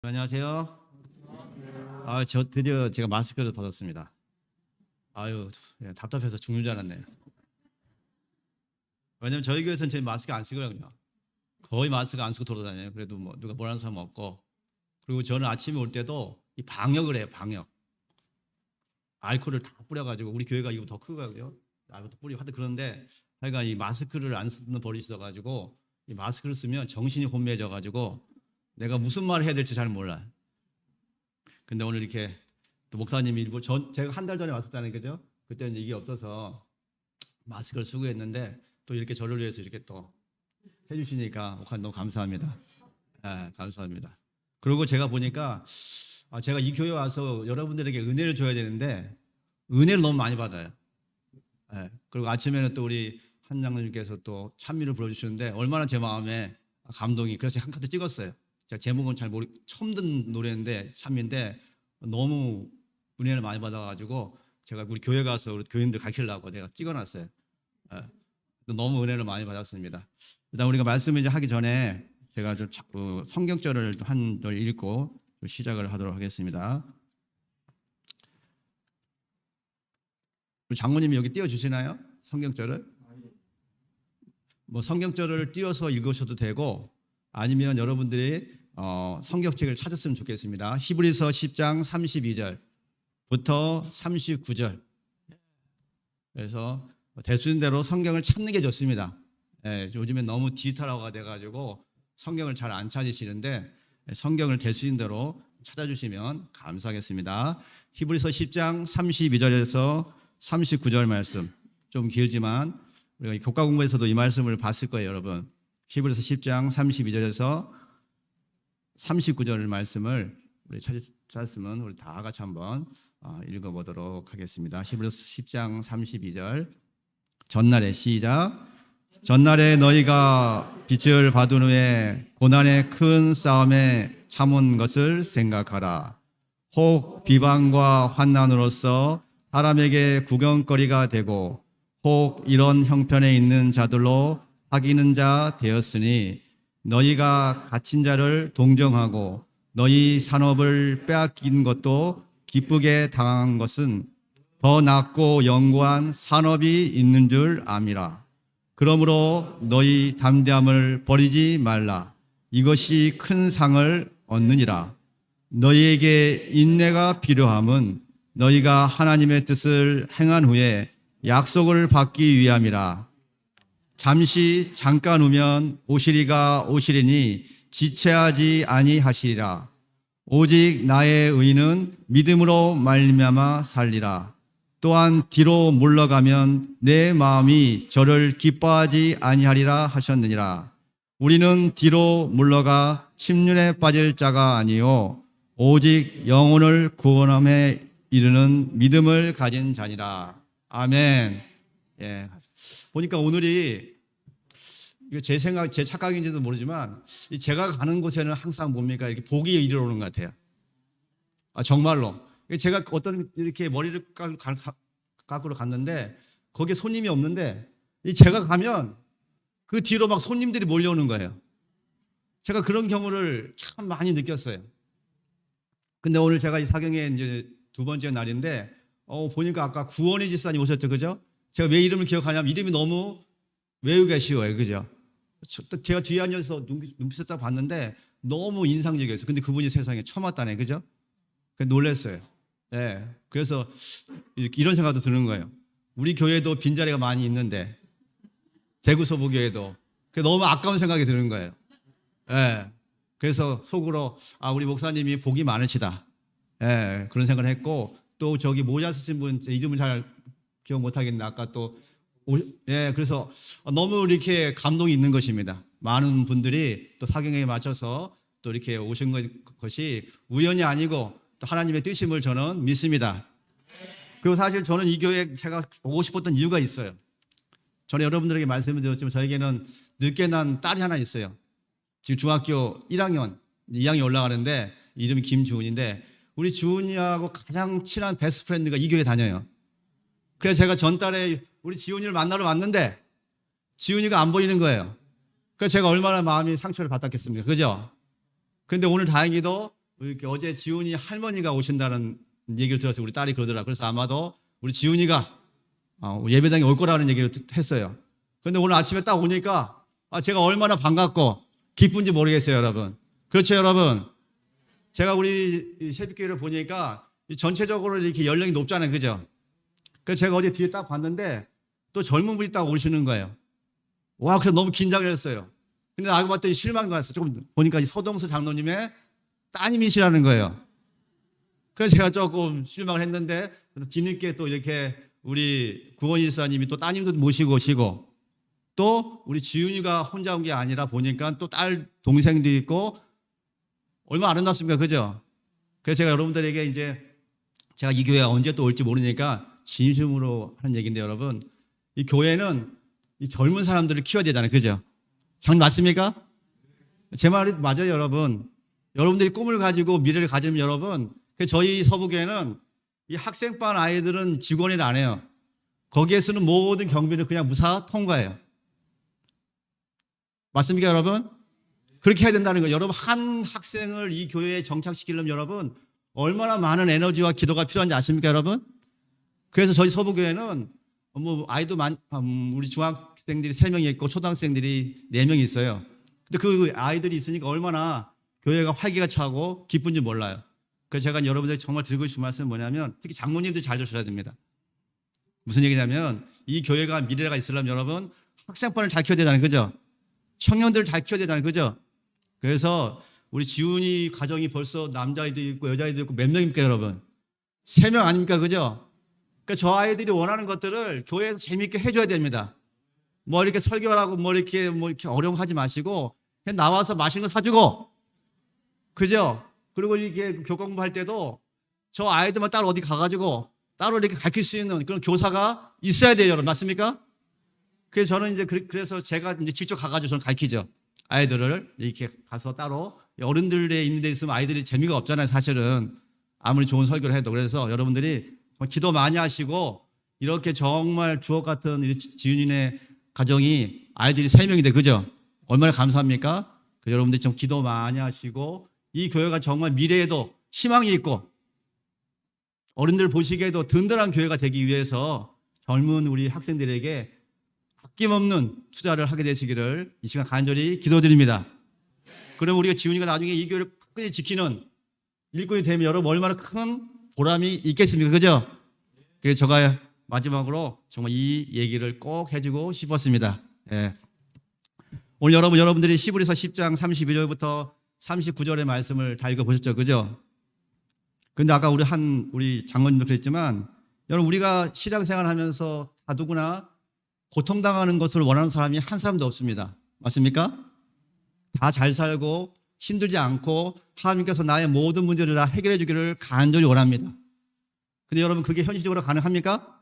안녕하세요. 저 드디어 제가 마스크를 벗었습니다. 답답해서 죽는 줄 알았네요. 왜냐면 저희 교회에서는 제 마스크 안 쓰거든요. 거의 마스크 안 쓰고 돌아다녀요. 그래도 뭐 누가 뭐라는 사람 없고. 그리고 저는 아침에 올 때도 이 방역을 해요. 방역. 알코올을 다 뿌려가지고 우리 교회가 이거 더 크거든요. 알코올 뿌리고 하여튼 그런데 하여간 이 마스크를 안 쓰는 버릇이 있어가지고 이 마스크를 쓰면 정신이 혼미해져가지고 내가 무슨 말을 해야 될지 잘 몰라요. 근데 오늘 이렇게 또 목사님이 제가 한 달 전에 왔었잖아요, 그죠? 그때는 이게 없어서 마스크를 쓰고 했는데 또 이렇게 저를 위해서 이렇게 또 해주시니까 목사님 너무 감사합니다. 감사합니다. 그리고 제가 보니까 제가 이 교회 와서 여러분들에게 은혜를 줘야 되는데 은혜를 너무 많이 받아요. 그리고 아침에는 또 우리 한 장로님께서 또 찬미를 불러주시는데 얼마나 제 마음에 감동이. 그래서 한 카드 찍었어요. 제가 제목은 잘 처음 듣는 노래인데 찬미인데 너무 은혜를 많이 받아가지고 제가 우리 교회 가서 우리 교인들 가르치려고 내가 찍어놨어요. 너무 은혜를 많이 받았습니다. 일단 우리가 말씀을 이제 하기 전에 제가 좀 성경절을 한 절 읽고 시작을 하도록 하겠습니다. 우리 장모님이 여기 띄워주시나요? 성경절을? 뭐 성경절을 띄워서 읽으셔도 되고 아니면 여러분들이 성경책을 찾았으면 좋겠습니다. 히브리서 10장 32절부터 39절. 그래서 대수인대로 성경을 찾는 게 좋습니다. 요즘에 너무 디지털화가 돼가지고 성경을 잘 안 찾으시는데 성경을 대수인대로 찾아주시면 감사하겠습니다. 히브리서 10장 32절에서 39절 말씀 좀 길지만 우리가 교과 공부에서도 이 말씀을 봤을 거예요, 여러분. 히브리서 10장 32절에서 39절 말씀을 우리 찾았으면 우리 다 같이 한번 읽어보도록 하겠습니다. 히브리서 10장 32절. 전날에 시작. 전날에 너희가 빛을 받은 후에 고난의 큰 싸움에 참은 것을 생각하라. 혹 비방과 환난으로서 사람에게 구경거리가 되고 혹 이런 형편에 있는 자들로 사귀는 자 되었으니 너희가 갇힌 자를 동정하고 너희 산업을 빼앗긴 것도 기쁘게 당한 것은 더 낫고 영구한 산업이 있는 줄 암이라. 그러므로 너희 담대함을 버리지 말라. 이것이 큰 상을 얻느니라. 너희에게 인내가 필요함은 너희가 하나님의 뜻을 행한 후에 약속을 받기 위함이라. 잠시 잠깐 후면 오시리가 오시리니 지체하지 아니하시리라. 오직 나의 의는 믿음으로 말미암아 살리라. 또한 뒤로 물러가면 내 마음이 저를 기뻐하지 아니하리라 하셨느니라. 우리는 뒤로 물러가 침륜에 빠질 자가 아니요 오직 영혼을 구원함에 이르는 믿음을 가진 자니라. 아멘. 보니까 오늘이 이거 제 착각인지도 모르지만 제가 가는 곳에는 항상 뭡니까 이렇게 복이 이르러 오는 것 같아요. 정말로. 제가 어떤 이렇게 머리를 깎으러 갔는데 거기에 손님이 없는데 제가 가면 그 뒤로 막 손님들이 몰려오는 거예요. 제가 그런 경우를 참 많이 느꼈어요. 근데 오늘 제가 이 사경에 이제 두 번째 날인데 보니까 아까 구원의 집사님 오셨죠, 그죠? 제가 왜 이름을 기억하냐면 이름이 너무 외우기가 쉬워요, 그죠? 제가 뒤에 앉아서 눈빛을 딱 봤는데 너무 인상적이었어요. 근데 그분이 세상에 처음 왔다네, 그죠? 놀랐어요. 그래서 이런 생각도 드는 거예요. 우리 교회도 빈자리가 많이 있는데 대구 서부교회도 너무 아까운 생각이 드는 거예요. 그래서 속으로 우리 목사님이 복이 많으시다. 그런 생각을 했고 또 저기 모자 쓰신 분 이름을 잘 기억 못하겠는데 아까 또 그래서 너무 이렇게 감동이 있는 것입니다. 많은 분들이 또 사경에 맞춰서 또 이렇게 오신 것이 우연이 아니고 또 하나님의 뜻임을 저는 믿습니다. 그리고 사실 저는 이 교회에 제가 오고 싶었던 이유가 있어요. 전에 여러분들에게 말씀을 드렸지만 저에게는 늦게 난 딸이 하나 있어요. 지금 중학교 1학년, 2학년 올라가는데 이름이 김주은인데 우리 주은이하고 가장 친한 베스트 프렌드가 이 교회 다녀요. 그래서 제가 전달에 우리 지훈이를 만나러 왔는데 지훈이가 안 보이는 거예요. 그래서 제가 얼마나 마음이 상처를 받았겠습니까? 그죠? 근데 오늘 다행히도 이렇게 어제 지훈이 할머니가 오신다는 얘기를 들었어요. 우리 딸이 그러더라. 그래서 아마도 우리 지훈이가 예배당에 올 거라는 얘기를 했어요. 그런데 오늘 아침에 딱 오니까 제가 얼마나 반갑고 기쁜지 모르겠어요, 여러분. 그렇죠, 여러분? 제가 우리 새벽교회를 보니까 전체적으로 이렇게 연령이 높잖아요, 그죠? 그래서 제가 어제 뒤에 딱 봤는데 또 젊은 분이 딱 오시는 거예요. 와, 그래서 너무 긴장을 했어요. 근데 알고 봤더니 실망이 왔어요. 조금 보니까 이 서동수 장로님의 따님이시라는 거예요. 그래서 제가 조금 실망을 했는데 뒤늦게 또 이렇게 우리 구원희 집사님이 또 따님도 모시고 오시고 또 우리 지훈이가 혼자 온 게 아니라 보니까 또 딸 동생도 있고 얼마나 아름답습니까, 그죠? 그래서 제가 여러분들에게 이제 제가 이 교회에 언제 또 올지 모르니까 진심으로 하는 얘기인데 여러분, 이 교회는 이 젊은 사람들을 키워야 되잖아요, 그죠? 장 맞습니까? 제 말이 맞아요, 여러분. 여러분들이 꿈을 가지고 미래를 가지면 여러분, 저희 서부교회는 이 학생반 아이들은 직원일 안 해요. 거기에 쓰는 모든 경비는 그냥 무사 통과해요. 맞습니까, 여러분? 그렇게 해야 된다는 거예요. 여러분, 한 학생을 이 교회에 정착시키려면 여러분 얼마나 많은 에너지와 기도가 필요한지 아십니까, 여러분? 그래서 저희 서부교회는 아이도 우리 중학생들이 3명이 있고 초등학생들이 4명이 있어요. 근데 그 아이들이 있으니까 얼마나 교회가 활기가 차고 기쁜지 몰라요. 그래서 제가 여러분들이 정말 드리고 싶은 말씀은 뭐냐면 특히 장로님들 잘 들으셔야 됩니다. 무슨 얘기냐면 이 교회가 미래가 있으려면 여러분 학생반을 잘 키워야 되잖아요, 그죠? 청년들을 잘 키워야 되잖아요, 그죠? 그래서 우리 지훈이 가정이 벌써 남자아이도 있고 여자아이도 있고 몇 명입니까, 여러분? 3명 아닙니까, 그죠? 그러니까 저 아이들이 원하는 것들을 교회에서 재밌게 해줘야 됩니다. 뭐 이렇게 설교하라고 뭐 이렇게 어려움 하지 마시고 그냥 나와서 맛있는 거 사주고, 그죠? 그리고 이렇게 교과 공부할 때도 저 아이들만 따로 어디 가가지고 따로 이렇게 가르칠 수 있는 그런 교사가 있어야 돼요, 여러분. 맞습니까? 그래서 저는 이제 그래서 제가 이제 직접 가가지고 저는 가르치죠. 아이들을 이렇게 가서 따로 어른들에 있는 데 있으면 아이들이 재미가 없잖아요, 사실은. 아무리 좋은 설교를 해도. 그래서 여러분들이 기도 많이 하시고 이렇게 정말 주옥 같은 지윤이네 가정이 아이들이 3명인데, 그죠? 얼마나 감사합니까? 여러분들이 좀 기도 많이 하시고 이 교회가 정말 미래에도 희망이 있고 어른들 보시기에도 든든한 교회가 되기 위해서 젊은 우리 학생들에게 아낌없는 투자를 하게 되시기를 이 시간 간절히 기도드립니다. 그럼 우리가 지훈이가 나중에 이 교회를 끝까지 지키는 일꾼이 되면 여러분 얼마나 큰 보람이 있겠습니까, 그죠? 그래서 제가 마지막으로 정말 이 얘기를 꼭 해주고 싶었습니다. 예. 오늘 여러분들이 시브리서 10장 32절부터 39절의 말씀을 다 읽어보셨죠, 그죠? 근데 아까 우리 장로님도 그랬지만 여러분 우리가 신앙생활 하면서 다 누구나 고통당하는 것을 원하는 사람이 한 사람도 없습니다. 맞습니까? 다 잘 살고 힘들지 않고 하나님께서 나의 모든 문제를 다 해결해 주기를 간절히 원합니다. 근데 여러분 그게 현실적으로 가능합니까?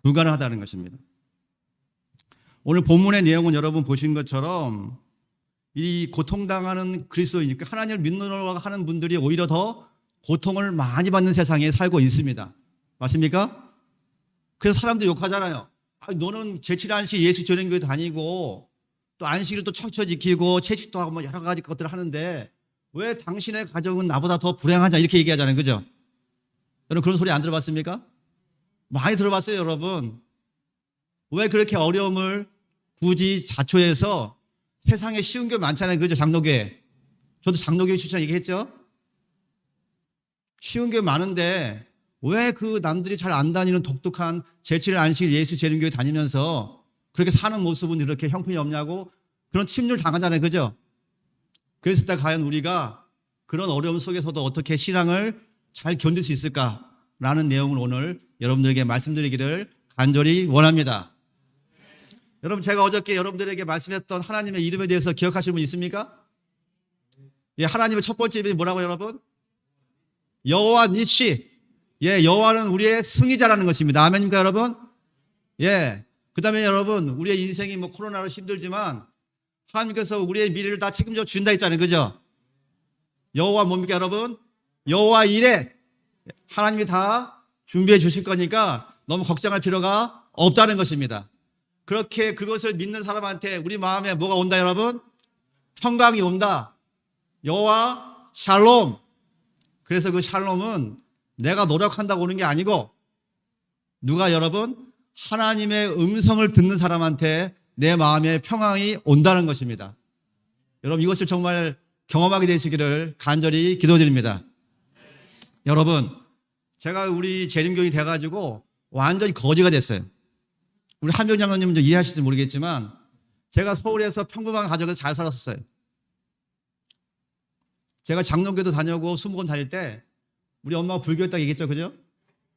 불가능하다는 것입니다. 오늘 본문의 내용은 여러분 보신 것처럼 이 고통당하는 그리스도이니까 하나님을 믿노라고 하는 분들이 오히려 더 고통을 많이 받는 세상에 살고 있습니다. 맞습니까? 그래서 사람들이 욕하잖아요. 너는 제7일 안식 예수 전행교회 다니고 또 안식을 또 철저히 지키고 채식도 하고 뭐 여러 가지 것들을 하는데 왜 당신의 가정은 나보다 더 불행하냐 이렇게 얘기하잖아요, 그죠? 여러분 그런 소리 안 들어봤습니까? 많이 들어봤어요, 여러분. 왜 그렇게 어려움을 굳이 자초해서 세상에 쉬운 게 많잖아요, 그죠? 장로교회. 저도 장로교회 추천 얘기했죠. 쉬운 게 많은데 왜 그 남들이 잘 안 다니는 독특한 제7일 안식일 예수 재림교회 다니면서 그렇게 사는 모습은 이렇게 형편이 없냐고 그런 침륜을 당하잖아요, 그죠? 그랬을 때 과연 우리가 그런 어려움 속에서도 어떻게 신앙을 잘 견딜 수 있을까라는 내용을 오늘 여러분들에게 말씀드리기를 간절히 원합니다. 여러분 제가 어저께 여러분들에게 말씀했던 하나님의 이름에 대해서 기억하시는 분 있습니까? 예, 하나님의 첫 번째 이름이 뭐라고 여러분? 여호와 니시. 예, 여호와는 우리의 승리자라는 것입니다. 아멘입니까, 여러분? 예. 그다음에 여러분, 우리의 인생이 뭐 코로나로 힘들지만 하나님께서 우리의 미래를 다 책임져 준다 했잖아요, 그죠? 여호와 뭡니까, 여러분? 여호와 이레. 하나님이 다 준비해 주실 거니까 너무 걱정할 필요가 없다는 것입니다. 그렇게 그것을 믿는 사람한테 우리 마음에 뭐가 온다, 여러분? 평강이 온다. 여호와 샬롬. 그래서 그 샬롬은 내가 노력한다고 오는 게 아니고 누가 여러분 하나님의 음성을 듣는 사람한테 내 마음에 평안이 온다는 것입니다. 여러분 이것을 정말 경험하게 되시기를 간절히 기도드립니다. 여러분 제가 우리 재림교인이 돼가지고 완전히 거지가 됐어요. 우리 한병 장로님은 좀 이해하실지 모르겠지만 제가 서울에서 평범한 가정에서 잘 살았었어요. 제가 장로교도 다녀고 수목원 다닐 때 우리 엄마가 불교했다고 얘기했죠. 그죠?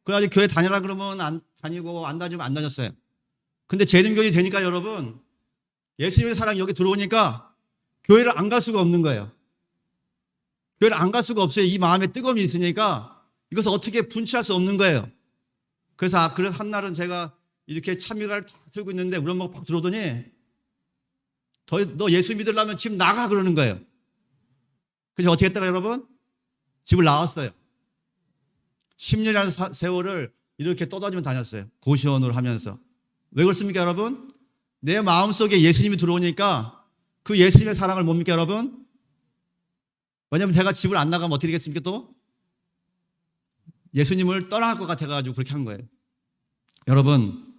그래가지고 교회 다녀라 그러면 안 다니고 안 다니면 안 다녔어요. 근데 재림교인이 되니까 여러분 예수님의 사랑이 여기 들어오니까 교회를 안 갈 수가 없는 거예요. 교회를 안 갈 수가 없어요. 이 마음에 뜨거움이 있으니까 이것을 어떻게 분치할 수 없는 거예요. 그래서 한날은 제가 이렇게 참미가를 탁 들고 있는데 우리 엄마가 팍 들어오더니 너 예수 믿으려면 집 나가 그러는 거예요. 그래서 어떻게 했다가 여러분? 집을 나왔어요. 10년이라는 세월을 이렇게 떠다니며 다녔어요. 고시원으로 하면서. 왜 그렇습니까 여러분? 내 마음속에 예수님이 들어오니까 그 예수님의 사랑을 뭡니까 여러분? 왜냐하면 제가 집을 안 나가면 어떻게 되겠습니까 또? 예수님을 떠나갈 것 같아가지고 그렇게 한 거예요. 여러분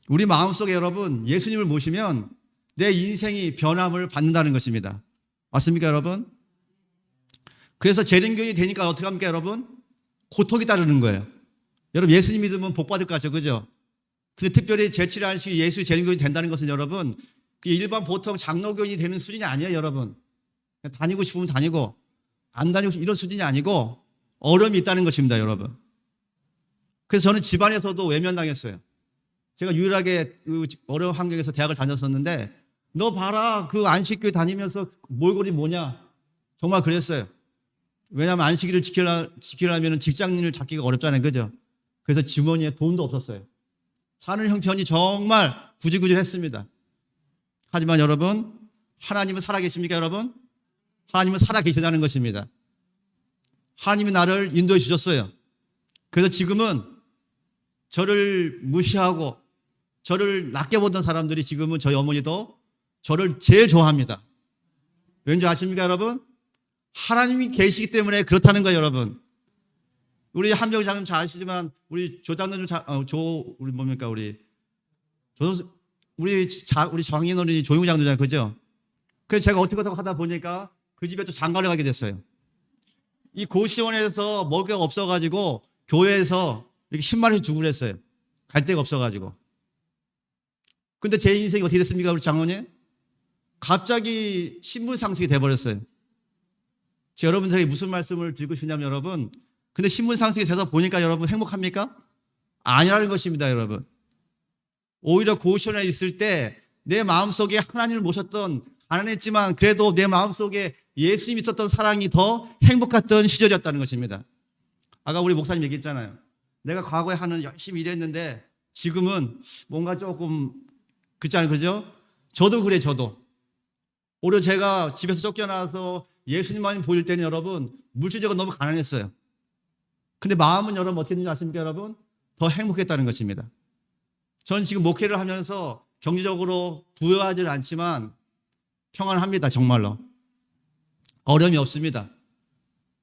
우리 마음속에 여러분 예수님을 모시면 내 인생이 변함을 받는다는 것입니다. 맞습니까 여러분? 그래서 재림교인이 되니까 어떻게 합니까 여러분? 고통이 따르는 거예요. 여러분 예수님 믿으면 복 받을 것 같죠, 그죠? 근데 특별히 제7안식이 예수 재림교인이 된다는 것은 여러분 일반 보통 장로교인이 되는 수준이 아니에요 여러분. 다니고 싶으면 다니고 안 다니고 싶으면 이런 수준이 아니고 어려움이 있다는 것입니다 여러분. 그래서 저는 집안에서도 외면당했어요. 제가 유일하게 그 어려운 환경에서 대학을 다녔었는데 너 봐라 그 안식교회 다니면서 몰골이 뭐냐 정말 그랬어요. 왜냐하면 안식일을 지키려면 직장인을 잡기가 어렵잖아요, 그죠? 그래서 주머니에 돈도 없었어요. 사는 형편이 정말 구질구질했습니다. 하지만 여러분 하나님은 살아계십니까 여러분? 하나님은 살아계시다는 것입니다. 하나님이 나를 인도해 주셨어요. 그래서 지금은 저를 무시하고 저를 낮게 보던 사람들이 지금은 저희 어머니도 저를 제일 좋아합니다. 왠지 아십니까 여러분? 하나님이 계시기 때문에 그렇다는 거예요 여러분. 우리 한병 장님 잘 아시지만 우리 조장로님 우리 장인어른이 조용우 장로잖아요, 그죠? 그래서 제가 어떻게 하다 보니까 그 집에 또 장가를 가게 됐어요. 이 고시원에서 먹이가 없어가지고 교회에서 이렇게 10만 원씩 주고 그랬어요. 갈 데가 없어가지고. 근데 제 인생이 어떻게 됐습니까 우리 장로님? 갑자기 신분상승이 돼버렸어요. 제가 여러분들에게 무슨 말씀을 드리고 싶냐면 여러분 근데 신분상승이 돼서 보니까 여러분 행복합니까? 아니라는 것입니다 여러분. 오히려 고시원에 있을 때 내 마음속에 하나님을 모셨던 가난했지만 그래도 내 마음속에 예수님이 있었던 사랑이 더 행복했던 시절이었다는 것입니다. 아까 우리 목사님 얘기했잖아요. 내가 과거에 열심히 일했는데 지금은 뭔가 조금 그렇잖아요, 그죠? 저도 그래 저도. 오히려 제가 집에서 쫓겨나서 예수님만 보일 때는 여러분 물질적으로 너무 가난했어요. 근데 마음은 여러분 어떻게 됐는지 아십니까 여러분? 더 행복했다는 것입니다. 저는 지금 목회를 하면서 경제적으로 부유하지는 않지만 평안합니다 정말로. 어려움이 없습니다.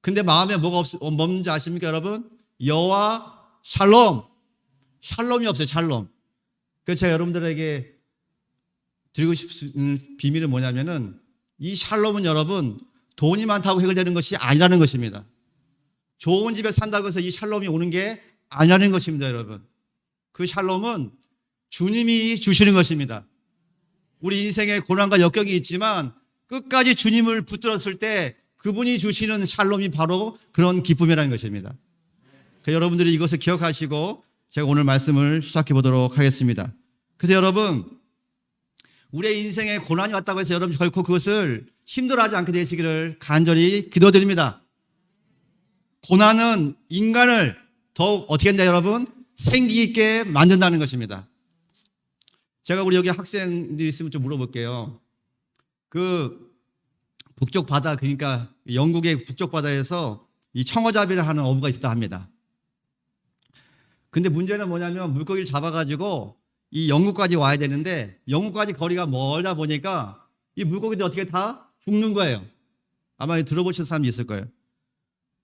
근데 마음에 뭐가 뭔지 아십니까 여러분? 여호와 샬롬이 없어요. 샬롬. 그래서 제가 여러분들에게 드리고 싶은 비밀은 뭐냐면은 이 샬롬은 여러분 돈이 많다고 해결되는 것이 아니라는 것입니다. 좋은 집에 산다고 해서 이 샬롬이 오는 게 아니라는 것입니다 여러분. 그 샬롬은 주님이 주시는 것입니다. 우리 인생에 고난과 역경이 있지만 끝까지 주님을 붙들었을 때 그분이 주시는 샬롬이 바로 그런 기쁨이라는 것입니다. 그래서 여러분들이 이것을 기억하시고 제가 오늘 말씀을 시작해 보도록 하겠습니다. 그래서 여러분 우리의 인생에 고난이 왔다고 해서 여러분 결코 그것을 힘들어하지 않게 되시기를 간절히 기도드립니다. 고난은 인간을 더욱 어떻게 한다 여러분? 생기 있게 만든다는 것입니다. 제가 우리 여기 학생들이 있으면 좀 물어볼게요. 그 북쪽 바다 그러니까 영국의 북쪽 바다에서 이 청어잡이를 하는 어부가 있었다 합니다. 근데 문제는 뭐냐면 물고기를 잡아가지고 이 영국까지 와야 되는데 영국까지 거리가 멀다 보니까 이 물고기들 어떻게 다 죽는 거예요. 아마 들어보신 사람이 있을 거예요.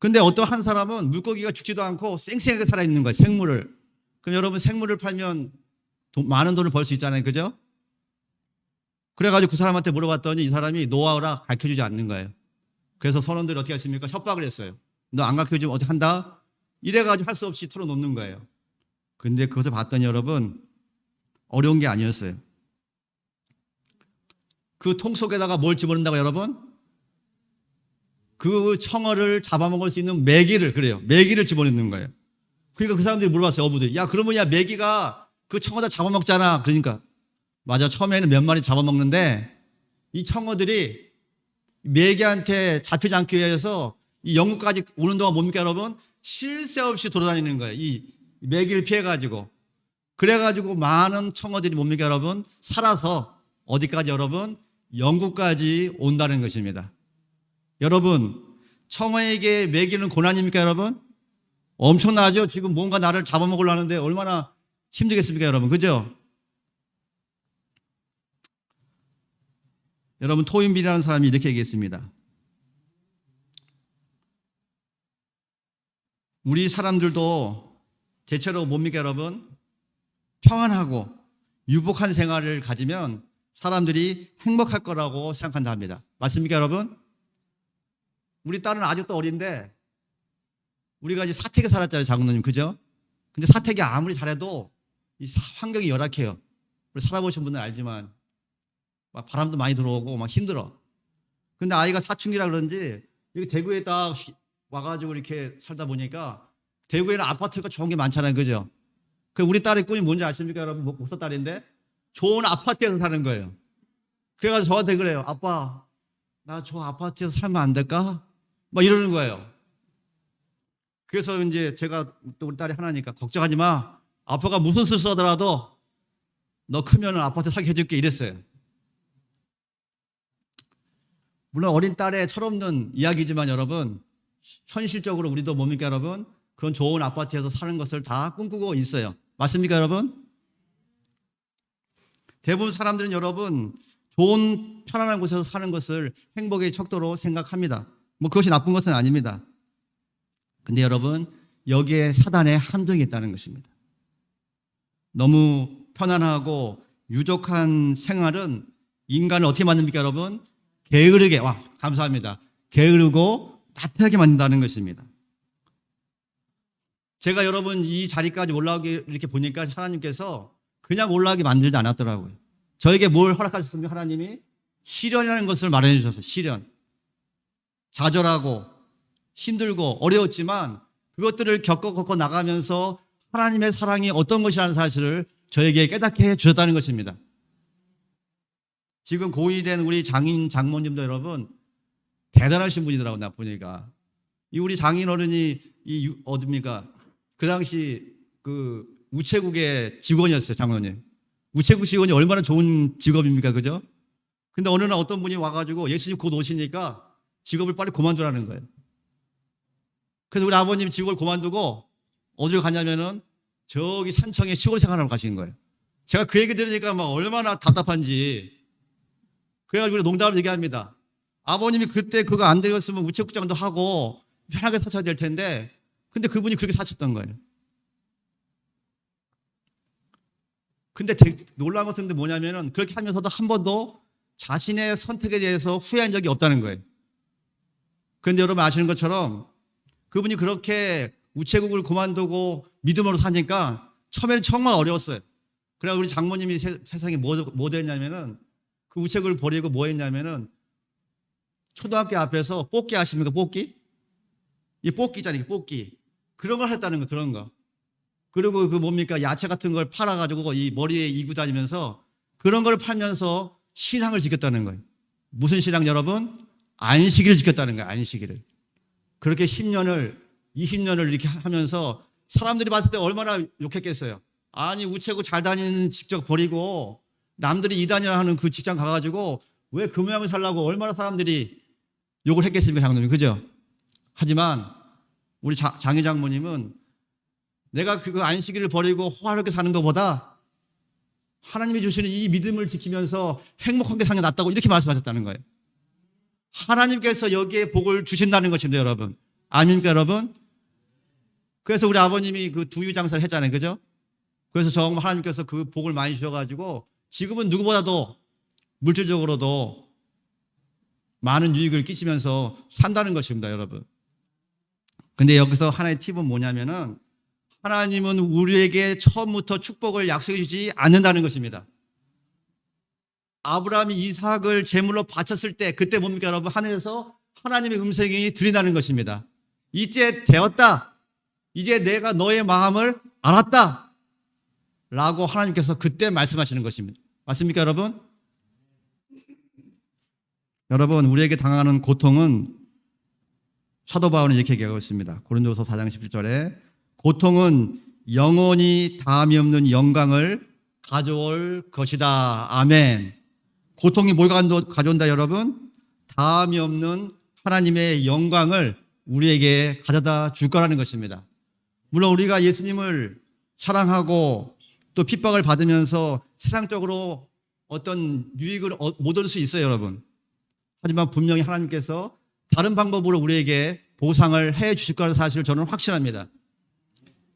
근데 어떤 한 사람은 물고기가 죽지도 않고 쌩쌩하게 살아있는 거예요. 생물을. 그럼 여러분 생물을 팔면 많은 돈을 벌 수 있잖아요. 그죠? 그래가지고 그 사람한테 물어봤더니 이 사람이 노하우라 가르쳐주지 않는 거예요. 그래서 선원들이 어떻게 했습니까? 협박을 했어요. 너 안 가르쳐주면 어떻게 한다? 이래가지고 할 수 없이 털어놓는 거예요. 근데 그것을 봤더니 여러분 어려운 게 아니었어요. 그 통 속에다가 뭘 집어넣는다고 여러분? 그 청어를 잡아먹을 수 있는 메기를, 그래요. 메기를 집어넣는 거예요. 그러니까 그 사람들이 물어봤어요. 어부들이. 야, 그러면 야, 메기가 그 청어다 잡아먹잖아. 그러니까. 맞아. 처음에는 몇 마리 잡아먹는데 이 청어들이 메기한테 잡히지 않기 위해서 이 영국까지 오는 동안 뭡니까 여러분? 쉴 새 없이 돌아다니는 거예요. 이 메기를 피해가지고. 그래가지고 많은 청어들이 뭡니까 여러분? 살아서 어디까지 여러분? 영국까지 온다는 것입니다. 여러분, 청어에게 먹이는 고난입니까 여러분? 엄청나죠? 지금 뭔가 나를 잡아먹으려 하는데 얼마나 힘들겠습니까 여러분? 그죠? 여러분, 토인빌이라는 사람이 이렇게 얘기했습니다. 우리 사람들도 대체로 뭡니까 여러분? 평안하고 유복한 생활을 가지면 사람들이 행복할 거라고 생각한다 합니다. 맞습니까 여러분? 우리 딸은 아직도 어린데 우리가 이제 사택에 살았잖아요. 장로님. 그죠? 근데 사택이 아무리 잘해도 이 환경이 열악해요. 우리 살아보신 분은 알지만 막 바람도 많이 들어오고 막 힘들어. 근데 아이가 사춘기라 그런지 여기 대구에 딱 와가지고 이렇게 살다 보니까 대구에는 아파트가 좋은 게 많잖아요. 그죠? 그 우리 딸의 꿈이 뭔지 아십니까 여러분? 목사 딸인데 좋은 아파트에서 사는 거예요. 그래가지고 저한테 그래요. 아빠, 나 저 아파트에서 살면 안 될까? 막 이러는 거예요. 그래서 이제 제가 또 우리 딸이 하나니까 걱정하지 마. 아빠가 무슨 수를 써더라도 너 크면 아파트 사게 해줄게 이랬어요. 물론 어린 딸의 철없는 이야기지만 여러분 현실적으로 우리도 뭡니까 여러분? 그런 좋은 아파트에서 사는 것을 다 꿈꾸고 있어요. 맞습니까 여러분? 대부분 사람들은 여러분 좋은 편안한 곳에서 사는 것을 행복의 척도로 생각합니다. 뭐 그것이 나쁜 것은 아닙니다. 근데 여러분 여기에 사단의 함정이 있다는 것입니다. 너무 편안하고 유족한 생활은 인간을 어떻게 만듭니까 여러분? 게으르게, 감사합니다. 게으르고 나태하게 만든다는 것입니다. 제가 여러분 이 자리까지 올라오게 이렇게 보니까 하나님께서 그냥 올라오게 만들지 않았더라고요. 저에게 뭘 허락하셨습니까? 하나님이 시련이라는 것을 마련해 주셨어요. 시련. 좌절하고 힘들고 어려웠지만 그것들을 겪어 나가면서 하나님의 사랑이 어떤 것이라는 사실을 저에게 깨닫게 해 주셨다는 것입니다. 지금 고위된 우리 장인 장모님도 여러분 대단하신 분이더라고요. 나 보니까 이 우리 장인 어른이 이 어딥니까? 그 당시 그 우체국의 직원이었어요. 장로님. 우체국 직원이 얼마나 좋은 직업입니까? 그죠? 근데 어느 날 어떤 분이 와가지고 예수님 곧 오시니까 직업을 빨리 그만두라는 거예요. 그래서 우리 아버님 직업을 그만두고 어디로 가냐면은 저기 산청에 시골 생활하러 가시는 거예요. 제가 그 얘기 들으니까 막 얼마나 답답한지. 그래가지고 농담을 얘기합니다. 아버님이 그때 그거 안 되었으면 우체국장도 하고 편하게 사셔야 될 텐데 근데 그분이 그렇게 사셨던 거예요. 근데 놀라운 것은 뭐냐면은 그렇게 하면서도 한 번도 자신의 선택에 대해서 후회한 적이 없다는 거예요. 그런데 여러분 아시는 것처럼 그분이 그렇게 우체국을 그만두고 믿음으로 사니까 처음에는 정말 어려웠어요. 그래서 우리 장모님이 세상에 뭐 됐냐면은 그 우체국을 버리고 뭐 했냐면은 초등학교 앞에서 뽑기 아십니까? 뽑기? 이 뽑기잖아요. 뽑기. 그런 걸 했다는 거, 그런 거. 그리고 그 뭡니까? 야채 같은 걸 팔아가지고 이 머리에 이고 다니면서 그런 걸 팔면서 신앙을 지켰다는 거예요. 무슨 신앙 여러분? 안식일을 지켰다는 거예요. 안식일을. 그렇게 10년을 20년을 이렇게 하면서 사람들이 봤을 때 얼마나 욕했겠어요. 아니 우체국 잘 다니는 직접 버리고 남들이 이단이라 하는 그 직장 가가지고 왜 그 모양을 살라고 얼마나 사람들이 욕을 했겠습니까? 장로님. 그죠? 하지만 우리 장희 장모님은 내가 그 안식일을 버리고 호화롭게 사는 것보다 하나님이 주시는 이 믿음을 지키면서 행복하게 사는 게 낫다고 이렇게 말씀하셨다는 거예요. 하나님께서 여기에 복을 주신다는 것입니다, 여러분. 아닙니까 여러분? 그래서 우리 아버님이 그 두유 장사를 했잖아요. 그죠? 그래서 정말 하나님께서 그 복을 많이 주셔가지고 지금은 누구보다도 물질적으로도 많은 유익을 끼치면서 산다는 것입니다, 여러분. 근데 여기서 하나의 팁은 뭐냐면은 하나님은 우리에게 처음부터 축복을 약속해 주지 않는다는 것입니다. 아브라함이 이삭을 제물로 바쳤을 때 그때 뭡니까 여러분? 하늘에서 하나님의 음성이 들린다는 것입니다. 이제 되었다. 이제 내가 너의 마음을 알았다. 라고 하나님께서 그때 말씀하시는 것입니다. 맞습니까 여러분? 여러분 우리에게 당하는 고통은 사도 바울은 이렇게 얘기하고 있습니다. 고린도서 4장 17절에 고통은 영원히 다함이 없는 영광을 가져올 것이다. 아멘. 고통이 뭘 가져온다 여러분? 다함이 없는 하나님의 영광을 우리에게 가져다 줄 거라는 것입니다. 물론 우리가 예수님을 사랑하고 또 핍박을 받으면서 세상적으로 어떤 유익을 못 얻을 수 있어요 여러분. 하지만 분명히 하나님께서 다른 방법으로 우리에게 보상을 해 주실 거라는 사실을 저는 확신합니다.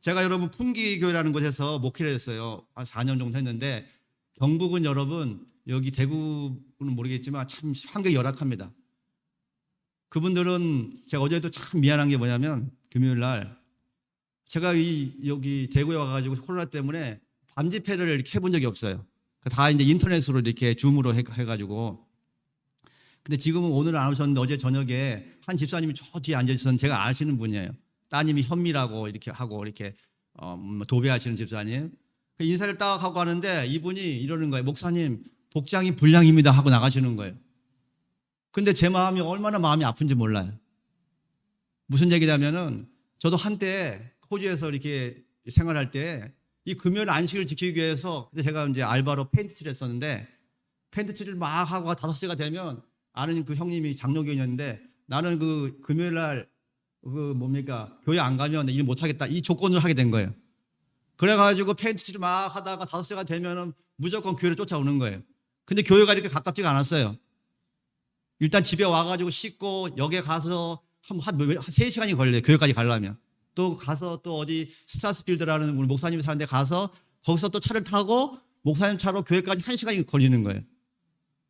제가 여러분 풍기교회라는 곳에서 목회를 했어요. 한 4년 정도 했는데 경북은 여러분 여기 대구는 모르겠지만 참 환경이 열악합니다. 그분들은 제가 어제도 참 미안한 게 뭐냐면 금요일 날 제가 여기 대구에 와가지고 코로나 때문에 밤 집회를 이렇게 해본 적이 없어요. 다 이제 인터넷으로 이렇게 줌으로 해가지고. 근데 지금은 오늘 안 오셨는데 어제 저녁에 한 집사님이 저 뒤에 앉아 있었는데 제가 아시는 분이에요. 따님이 현미라고 이렇게 하고 이렇게 도배하시는 집사님. 인사를 딱 하고 하는데 이분이 이러는 거예요. 목사님 복장이 불량입니다 하고 나가시는 거예요. 근데 제 마음이 얼마나 마음이 아픈지 몰라요. 무슨 얘기냐면은 저도 한때 호주에서 이렇게 생활할 때 이 금요일 안식을 지키기 위해서 제가 이제 알바로 펜트칠을 했었는데 펜트칠을 막 하고 5시가 되면 아는 그 형님이 장로교인이었는데 나는 그 금요일 날 교회 안 가면 일 못 하겠다 이 조건을 하게 된 거예요. 그래가지고 펜트칠을 막 하다가 5시가 되면은 무조건 교회를 쫓아오는 거예요. 근데 교회가 이렇게 가깝지가 않았어요. 일단 집에 와가지고 씻고 역에 가서 한 3시간이 걸려요. 교회까지 가려면. 또 가서 또 어디 스트라스필드라는 우리 목사님이 사는 데 가서 거기서 또 차를 타고 목사님 차로 교회까지 1시간이 걸리는 거예요.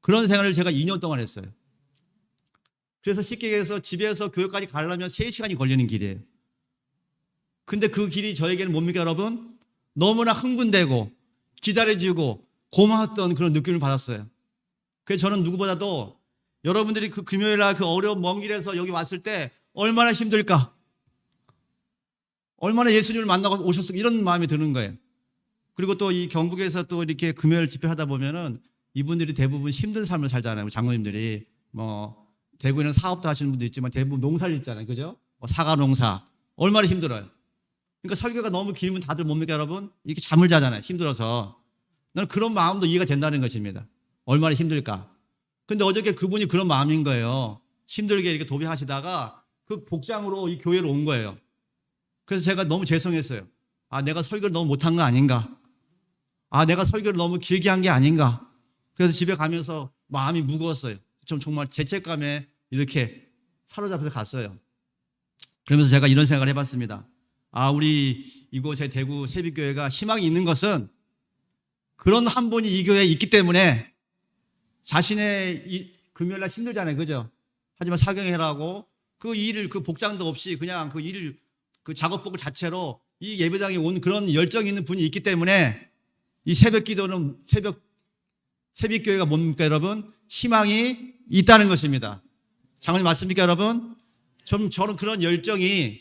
그런 생활을 제가 2년 동안 했어요. 그래서 쉽게 얘기해서 집에서 교회까지 가려면 3시간이 걸리는 길이에요. 근데 그 길이 저에게는 뭡니까 여러분? 너무나 흥분되고 기다려지고 고마웠던 그런 느낌을 받았어요. 그래서 저는 누구보다도 여러분들이 그 금요일날 그 어려운 먼 길에서 여기 왔을 때 얼마나 힘들까? 얼마나 예수님을 만나고 오셨을까? 이런 마음이 드는 거예요. 그리고 또 이 경북에서 또 이렇게 금요일 집회를 하다 보면은 이분들이 대부분 힘든 삶을 살잖아요. 장로님들이 대구에는 사업도 하시는 분도 있지만 대부분 농사를 짓잖아요. 그죠? 사과 농사. 얼마나 힘들어요. 그러니까 설교가 너무 길면 다들 뭡니까 여러분? 이렇게 잠을 자잖아요. 힘들어서. 나는 그런 마음도 이해가 된다는 것입니다. 얼마나 힘들까? 근데 어저께 그분이 그런 마음인 거예요. 힘들게 이렇게 도배하시다가 그 복장으로 이 교회로 온 거예요. 그래서 제가 너무 죄송했어요. 내가 설교를 너무 못한 거 아닌가? 내가 설교를 너무 길게 한 게 아닌가? 그래서 집에 가면서 마음이 무거웠어요. 좀 정말 죄책감에 이렇게 사로잡혀서 갔어요. 그러면서 제가 이런 생각을 해봤습니다. 우리 이곳에 대구 세빛교회가 희망이 있는 것은 그런 한 분이 이 교회에 있기 때문에 자신의 금요일날 힘들잖아요. 그죠? 하지만 사경회라고 그 일을 그 복장도 없이 그냥 그 일을 그 작업복 자체로 이 예배당에 온 그런 열정이 있는 분이 있기 때문에 이 새벽 기도는 새벽교회가 뭡니까 여러분? 희망이 있다는 것입니다. 장로님 맞습니까 여러분? 저는 그런 열정이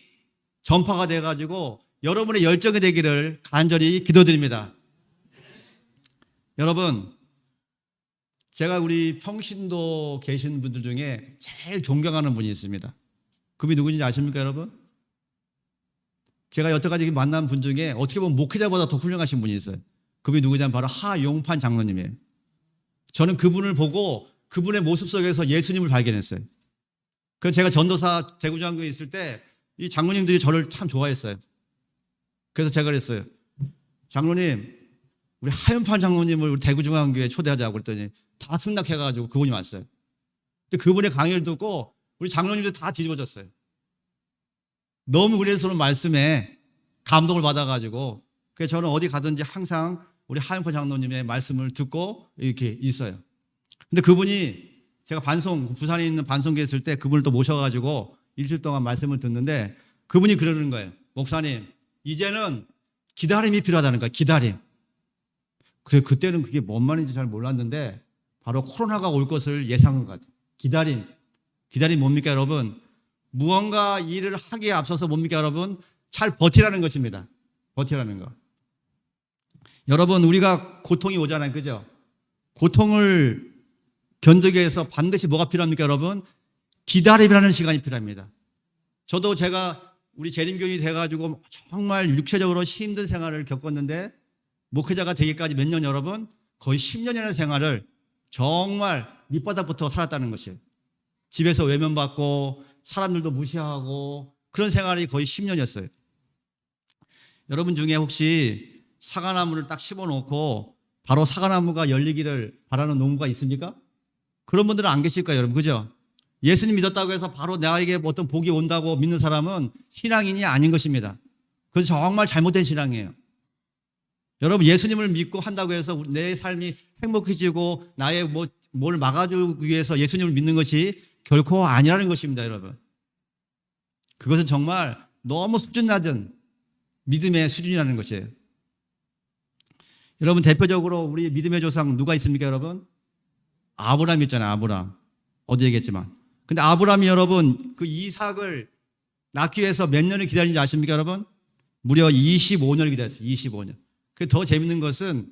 전파가 돼가지고 여러분의 열정이 되기를 간절히 기도드립니다. 여러분 제가 우리 평신도 계신 분들 중에 제일 존경하는 분이 있습니다. 그분이 누구인지 아십니까 여러분? 제가 여태까지 만난 분 중에 어떻게 보면 목회자보다 더 훌륭하신 분이 있어요. 그분이 누구냐면 바로 하용판 장로님이에요. 저는 그분을 보고 그분의 모습 속에서 예수님을 발견했어요. 그래서 제가 전도사 대구장교에 있을 때 이 장로님들이 저를 참 좋아했어요. 그래서 제가 그랬어요. 장로님 우리 하용판 장로님을 우리 대구중앙교회에 초대하자고 그랬더니 다 승낙해가지고 그분이 왔어요. 근데 그분의 강의를 듣고 우리 장로님들 다 뒤집어졌어요. 너무 은혜스러운 말씀에 감동을 받아가지고 그래서 저는 어디 가든지 항상 우리 하영포 장로님의 말씀을 듣고 이렇게 있어요. 근데 그분이 제가 부산에 있는 반송교회 있을 때 그분을 또 모셔가지고 일주일 동안 말씀을 듣는데 그분이 그러는 거예요. 목사님, 이제는 기다림이 필요하다는 거예요. 기다림. 그래, 그때는 그게 뭔 말인지 잘 몰랐는데 바로 코로나가 올 것을 예상한 것 같아요. 기다림. 기다림 뭡니까, 여러분? 무언가 일을 하기에 앞서서 뭡니까, 여러분? 잘 버티라는 것입니다. 버티라는 거. 여러분, 우리가 고통이 오잖아요. 그죠? 고통을 견디기 위해서 반드시 뭐가 필요합니까, 여러분? 기다림이라는 시간이 필요합니다. 저도 제가 우리 재림교인이 돼가지고 정말 육체적으로 힘든 생활을 겪었는데 목회자가 되기까지 몇 년, 여러분? 거의 10년이라는 생활을 정말 밑바닥부터 살았다는 것이에요. 집에서 외면받고 사람들도 무시하고 그런 생활이 거의 10년이었어요. 여러분 중에 혹시 사과나무를 딱 심어놓고 바로 사과나무가 열리기를 바라는 농부가 있습니까? 그런 분들은 안 계실 거예요, 여러분. 그죠? 예수님 믿었다고 해서 바로 나에게 어떤 복이 온다고 믿는 사람은 신앙인이 아닌 것입니다. 그래서 정말 잘못된 신앙이에요. 여러분, 예수님을 믿고 한다고 해서 내 삶이 행복해지고 나의 뭘 막아주기 위해서 예수님을 믿는 것이 결코 아니라는 것입니다, 여러분. 그것은 정말 너무 수준 낮은 믿음의 수준이라는 것이에요. 여러분, 대표적으로 우리 믿음의 조상 누가 있습니까, 여러분? 아브라함 있잖아요, 아브라함. 어제 얘기했지만. 근데 아브라함이 여러분, 그 이삭을 낳기 위해서 몇 년을 기다린지 아십니까, 여러분? 무려 25년을 기다렸어요, 25년. 더 재밌는 것은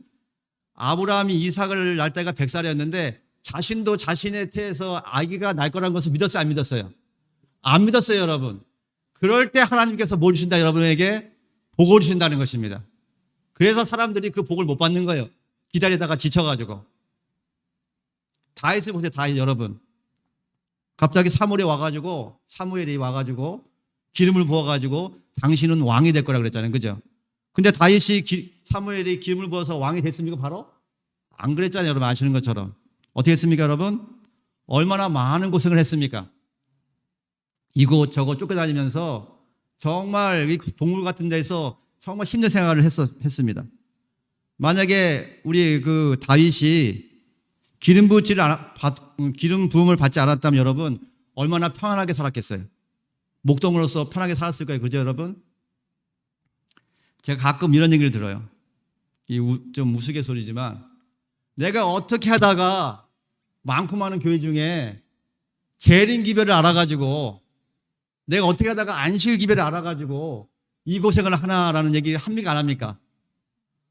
아브라함이 이삭을 낳을 때가 100살이었는데 자신도 자신의 태에서 아기가 날 거라는 것을 믿었어요, 안 믿었어요? 안 믿었어요, 여러분. 그럴 때 하나님께서 뭘 주신다, 여러분에게? 복을 주신다는 것입니다. 그래서 사람들이 그 복을 못 받는 거예요. 기다리다가 지쳐가지고. 다윗을 보세요, 다윗 여러분. 갑자기 사무엘이 와가지고 기름을 부어가지고 당신은 왕이 될 거라 그랬잖아요, 그죠? 근데 다윗이 사무엘이 기름을 부어서 왕이 됐습니까, 바로? 안 그랬잖아요, 여러분. 아시는 것처럼. 어떻게 했습니까, 여러분? 얼마나 많은 고생을 했습니까? 이곳 저곳 쫓겨다니면서 정말 동물 같은 데서 정말 힘든 생활을 했습니다. 만약에 우리 그 다윗이 기름 부음을 받지 않았다면 여러분 얼마나 평안하게 살았겠어요? 목동으로서 편하게 살았을 거예요, 그죠, 여러분? 제가 가끔 이런 얘기를 들어요. 좀 우스갯소리지만 내가 어떻게 하다가 많고 많은 교회 중에 재림 기별을 알아가지고 내가 어떻게 하다가 안식 기별을 알아가지고 이 고생을 하나라는 얘기를 합니까, 안 합니까?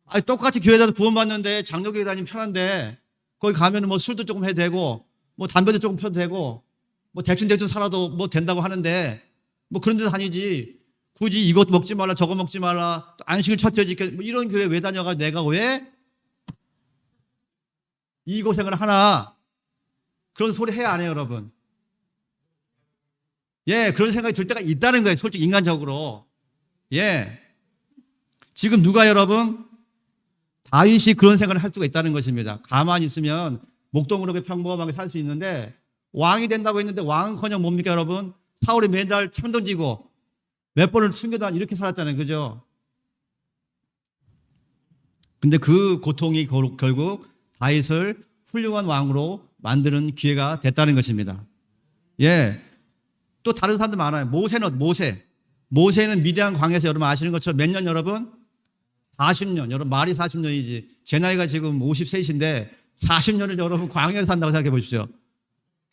아니, 똑같이 교회 다녀 구원받는데 장로교회 다니면 편한데 거기 가면은 뭐 술도 조금 해도 되고 뭐 담배도 조금 펴도 되고 뭐 대충 살아도 뭐 된다고 하는데 뭐 그런 데 다니지 굳이 이것 먹지 말라 저거 먹지 말라 안식을 철저히 지켜 뭐 이런 교회 왜 다녀가 내가 왜 이 고생을 하나 그런 소리 해야 안 해요, 여러분? 예, 그런 생각이 들 때가 있다는 거예요, 솔직히 인간적으로. 예, 지금 누가 여러분 다윗이 그런 생각을 할 수가 있다는 것입니다. 가만히 있으면 목동으로 평범하게 살 수 있는데 왕이 된다고 했는데 왕은커녕 뭡니까, 여러분? 사울이 매달 참 던지고 몇 번을 숨겨다 이렇게 살았잖아요, 그죠? 근데 그 고통이 결국 다윗을 훌륭한 왕으로 만드는 기회가 됐다는 것입니다. 예, 또 다른 사람들 많아요. 모세는 미디안 광야에서 여러분 아시는 것처럼 몇 년, 여러분? 40년. 여러분 말이 40년이지. 제 나이가 지금 53인데 40년을 여러분 광야에서 산다고 생각해 보십시오.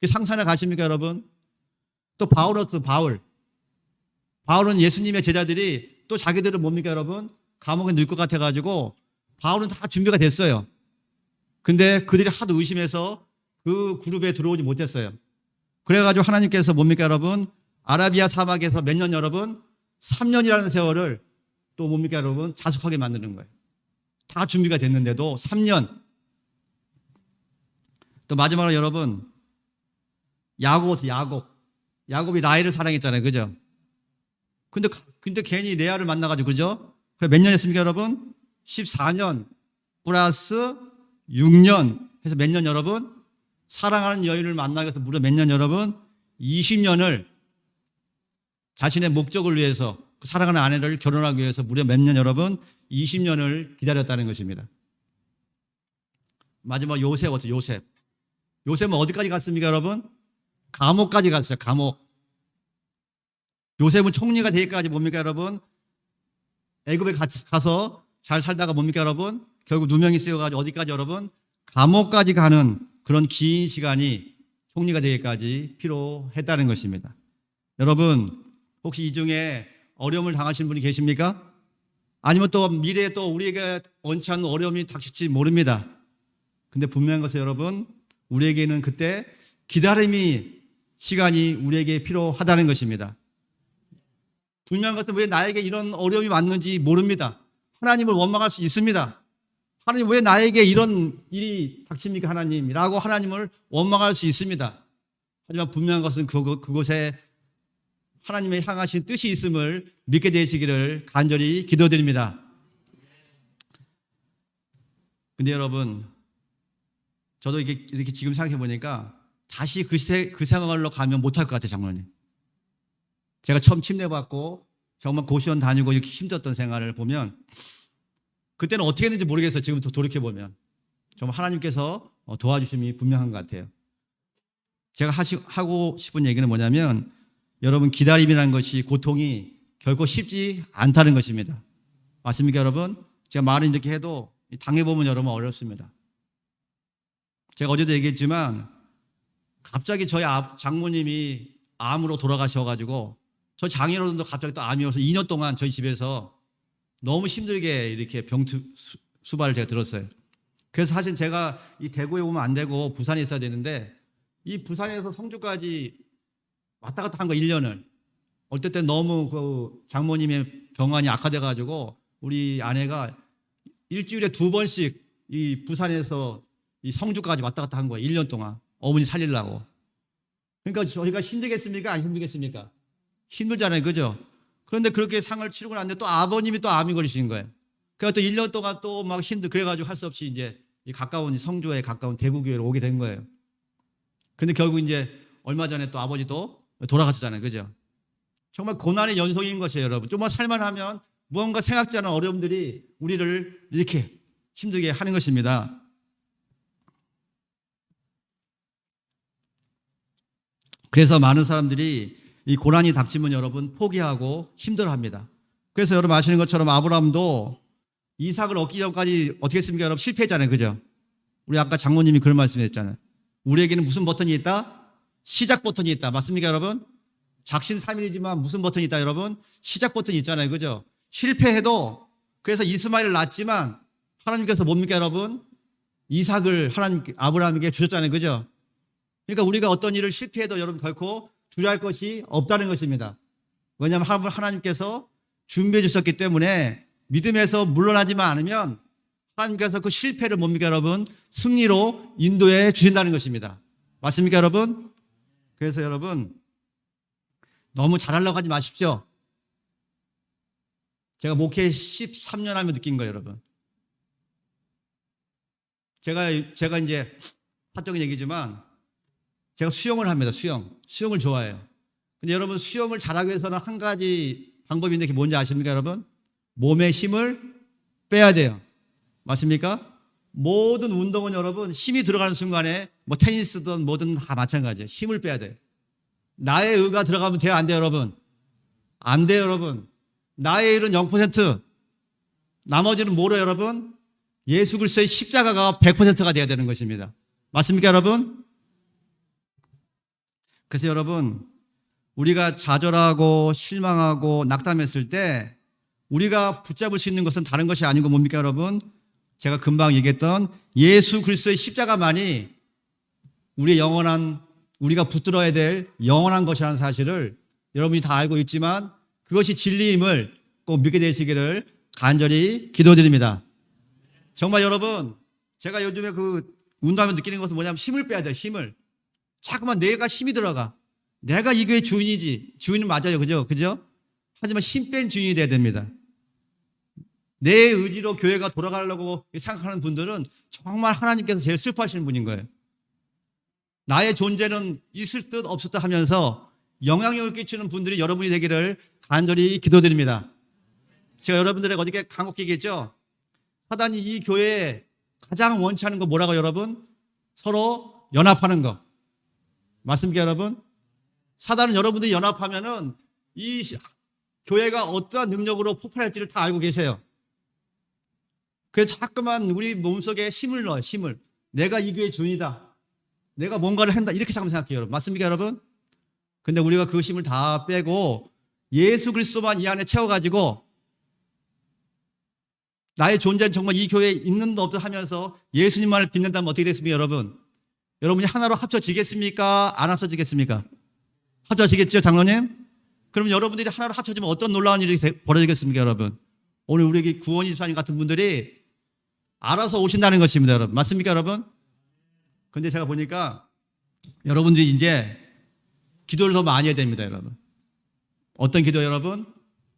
상상을 가십니까, 여러분? 또 바울은 예수님의 제자들이 또 자기들은 뭡니까, 여러분? 감옥에 넣을 것 같아가지고 바울은 다 준비가 됐어요. 근데 그들이 하도 의심해서 그 그룹에 들어오지 못했어요. 그래가지고 하나님께서 뭡니까, 여러분? 아라비아 사막에서 몇 년, 여러분? 3년이라는 세월을 또 뭡니까, 여러분? 자숙하게 만드는 거예요. 다 준비가 됐는데도 3년. 또 마지막으로 여러분, 야곱이 라헬을 사랑했잖아요, 그죠? 근데 괜히 레아를 만나가지고, 그죠? 그래 몇 년 했습니까, 여러분? 14년 플러스 6년 해서 몇 년, 여러분? 사랑하는 여인을 만나기 위해서 무려 몇 년, 여러분? 20년을 자신의 목적을 위해서 그 사랑하는 아내를 결혼하기 위해서 무려 몇 년 여러분? 20년을 기다렸다는 것입니다. 마지막 요셉 어때요? 요셉. 요셉은 어디까지 갔습니까 여러분? 감옥까지 갔어요. 감옥. 요셉은 총리가 되기까지 뭡니까 여러분? 애굽에 가서 잘 살다가 뭡니까 여러분? 결국 누명이 쓰여가지고 어디까지 여러분? 감옥까지 가는 그런 긴 시간이 총리가 되기까지 필요했다는 것입니다. 여러분 혹시 이 중에 어려움을 당하신 분이 계십니까? 아니면 또 미래에 또 우리에게 원치 않는 어려움이 닥칠지 모릅니다. 근데 분명한 것은 여러분 우리에게는 그때 시간이 우리에게 필요하다는 것입니다. 분명한 것은 왜 나에게 이런 어려움이 왔는지 모릅니다. 하나님을 원망할 수 있습니다. 하나님 왜 나에게 이런 일이 닥칩니까 하나님이라고 하나님을 원망할 수 있습니다. 하지만 분명한 것은 그곳에 하나님의 향하신 뜻이 있음을 믿게 되시기를 간절히 기도드립니다. 근데 여러분 저도 이렇게 지금 생각해 보니까 다시 그 생활로 가면 못할 것 같아요. 장로님, 제가 처음 침례받고 정말 고시원 다니고 이렇게 힘들었던 생활을 보면 그때는 어떻게 했는지 모르겠어요. 지금 돌이켜보면 정말 하나님께서 도와주심이 분명한 것 같아요. 제가 하고 싶은 얘기는 뭐냐면 여러분 기다림이라는 것이 고통이 결코 쉽지 않다는 것입니다. 맞습니까 여러분? 제가 말을 이렇게 해도 당해보면 여러분 어렵습니다. 제가 어제도 얘기했지만 갑자기 저희 장모님이 암으로 돌아가셔가지고 저 장인어른도 갑자기 또 암이 와서 2년 동안 저희 집에서 너무 힘들게 이렇게 수발을 제가 들었어요. 그래서 사실 제가 이 대구에 오면 안 되고 부산에 있어야 되는데 이 부산에서 성주까지 왔다 갔다 한 거 1년을 어떨 때 너무 그 장모님의 병환이 악화돼가지고 우리 아내가 일주일에 2번씩 이 부산에서 이 성주까지 왔다 갔다 한 거예요. 1년 동안 어머니 살리려고. 그러니까 저희가 힘들겠습니까? 안 힘들겠습니까? 힘들잖아요, 그죠? 그런데 그렇게 상을 치르고 났는데 또 아버님이 또 암이 걸리시는 거예요. 그러니까 또 1년 동안 또 막 그래가지고 할 수 없이 이제 이 가까운 성주에 가까운 대구교회로 오게 된 거예요. 근데 결국 이제 얼마 전에 또 아버지도 돌아가셨잖아요, 그죠? 정말 고난의 연속인 것이에요, 여러분. 좀만 살만하면 무언가 생각지 않은 어려움들이 우리를 이렇게 힘들게 하는 것입니다. 그래서 많은 사람들이 이 고난이 닥치면 여러분 포기하고 힘들어합니다. 그래서 여러분 아시는 것처럼 아브라함도 이삭을 얻기 전까지 어떻게 했습니까? 여러분 실패했잖아요, 그죠? 우리 아까 장모님이 그런 말씀했잖아요. 우리에게는 무슨 버튼이 있다? 시작 버튼이 있다. 맞습니까 여러분? 작심삼일이지만 무슨 버튼이 있다 여러분? 시작 버튼이 있잖아요, 그죠? 실패해도 그래서 이스마엘을 낳았지만 하나님께서 뭡니까 여러분? 이삭을 아브라함에게 주셨잖아요, 그죠? 그러니까 우리가 어떤 일을 실패해도 여러분 결코 두려워할 것이 없다는 것입니다. 왜냐하면 하나님께서 준비해 주셨기 때문에 믿음에서 물러나지만 않으면 하나님께서 그 실패를 뭡니까 여러분? 승리로 인도해 주신다는 것입니다. 맞습니까 여러분? 그래서 여러분 너무 잘하려고 하지 마십시오. 제가 목회 13년 하면 느낀 거예요, 여러분. 제가 이제 사적인 얘기지만 제가 수영을 합니다. 수영을 좋아해요. 근데 여러분 수영을 잘하기 위해서는 한 가지 방법인데 그게 뭔지 아십니까 여러분? 몸에 힘을 빼야 돼요. 맞습니까? 모든 운동은 여러분 힘이 들어가는 순간에 뭐 테니스든 뭐든 다 마찬가지예요. 힘을 빼야 돼요. 나의 의가 들어가면 돼요, 안 돼요 여러분? 안 돼요 여러분. 나의 의는 0%, 나머지는 뭐로 여러분? 예수 그리스도의 십자가가 100%가 돼야 되는 것입니다. 맞습니까 여러분? 그래서 여러분 우리가 좌절하고 실망하고 낙담했을 때 우리가 붙잡을 수 있는 것은 다른 것이 아니고 뭡니까 여러분? 제가 금방 얘기했던 예수 그리스도의 십자가만이 우리가 붙들어야 될 영원한 것이라는 사실을 여러분이 다 알고 있지만 그것이 진리임을 꼭 믿게 되시기를 간절히 기도드립니다. 정말 여러분 제가 요즘에 운동하면 느끼는 것은 뭐냐면 힘을 빼야 돼요. 힘을. 자꾸만 내가 힘이 들어가. 내가 이 교회 주인이지. 주인은 맞아요. 그죠? 하지만 힘 뺀 주인이 돼야 됩니다. 내 의지로 교회가 돌아가려고 생각하는 분들은 정말 하나님께서 제일 슬퍼하시는 분인 거예요. 나의 존재는 있을 듯 없을 듯 하면서 영향력을 끼치는 분들이 여러분이 되기를 간절히 기도드립니다. 제가 여러분들에게 어저께 간곡히 얘기했죠. 사단이 이 교회에 가장 원치 않은 거 뭐라고 여러분? 서로 연합하는 거. 맞습니까 여러분? 사단은 여러분들이 연합하면은 이 교회가 어떠한 능력으로 폭발할지를 다 알고 계세요. 그래서 자꾸만 우리 몸속에 힘을 넣어요. 힘을. 내가 이 교회의 주인이다. 내가 뭔가를 한다. 이렇게 잠깐 생각해요. 여러분. 맞습니까 여러분? 근데 우리가 그 힘을 다 빼고 예수 그리스도만 이 안에 채워가지고 나의 존재는 정말 이 교회에 있는 도 없다 하면서 예수님만을 믿는다면 어떻게 됐습니까 여러분? 여러분이 하나로 합쳐지겠습니까? 안 합쳐지겠습니까? 합쳐지겠죠 장로님? 그럼 여러분들이 하나로 합쳐지면 어떤 놀라운 일이 벌어지겠습니까 여러분? 오늘 우리에게 구원이 집사님 같은 분들이 알아서 오신다는 것입니다 여러분. 맞습니까 여러분? 근데 제가 보니까 여러분들이 이제 기도를 더 많이 해야 됩니다 여러분. 어떤 기도 여러분?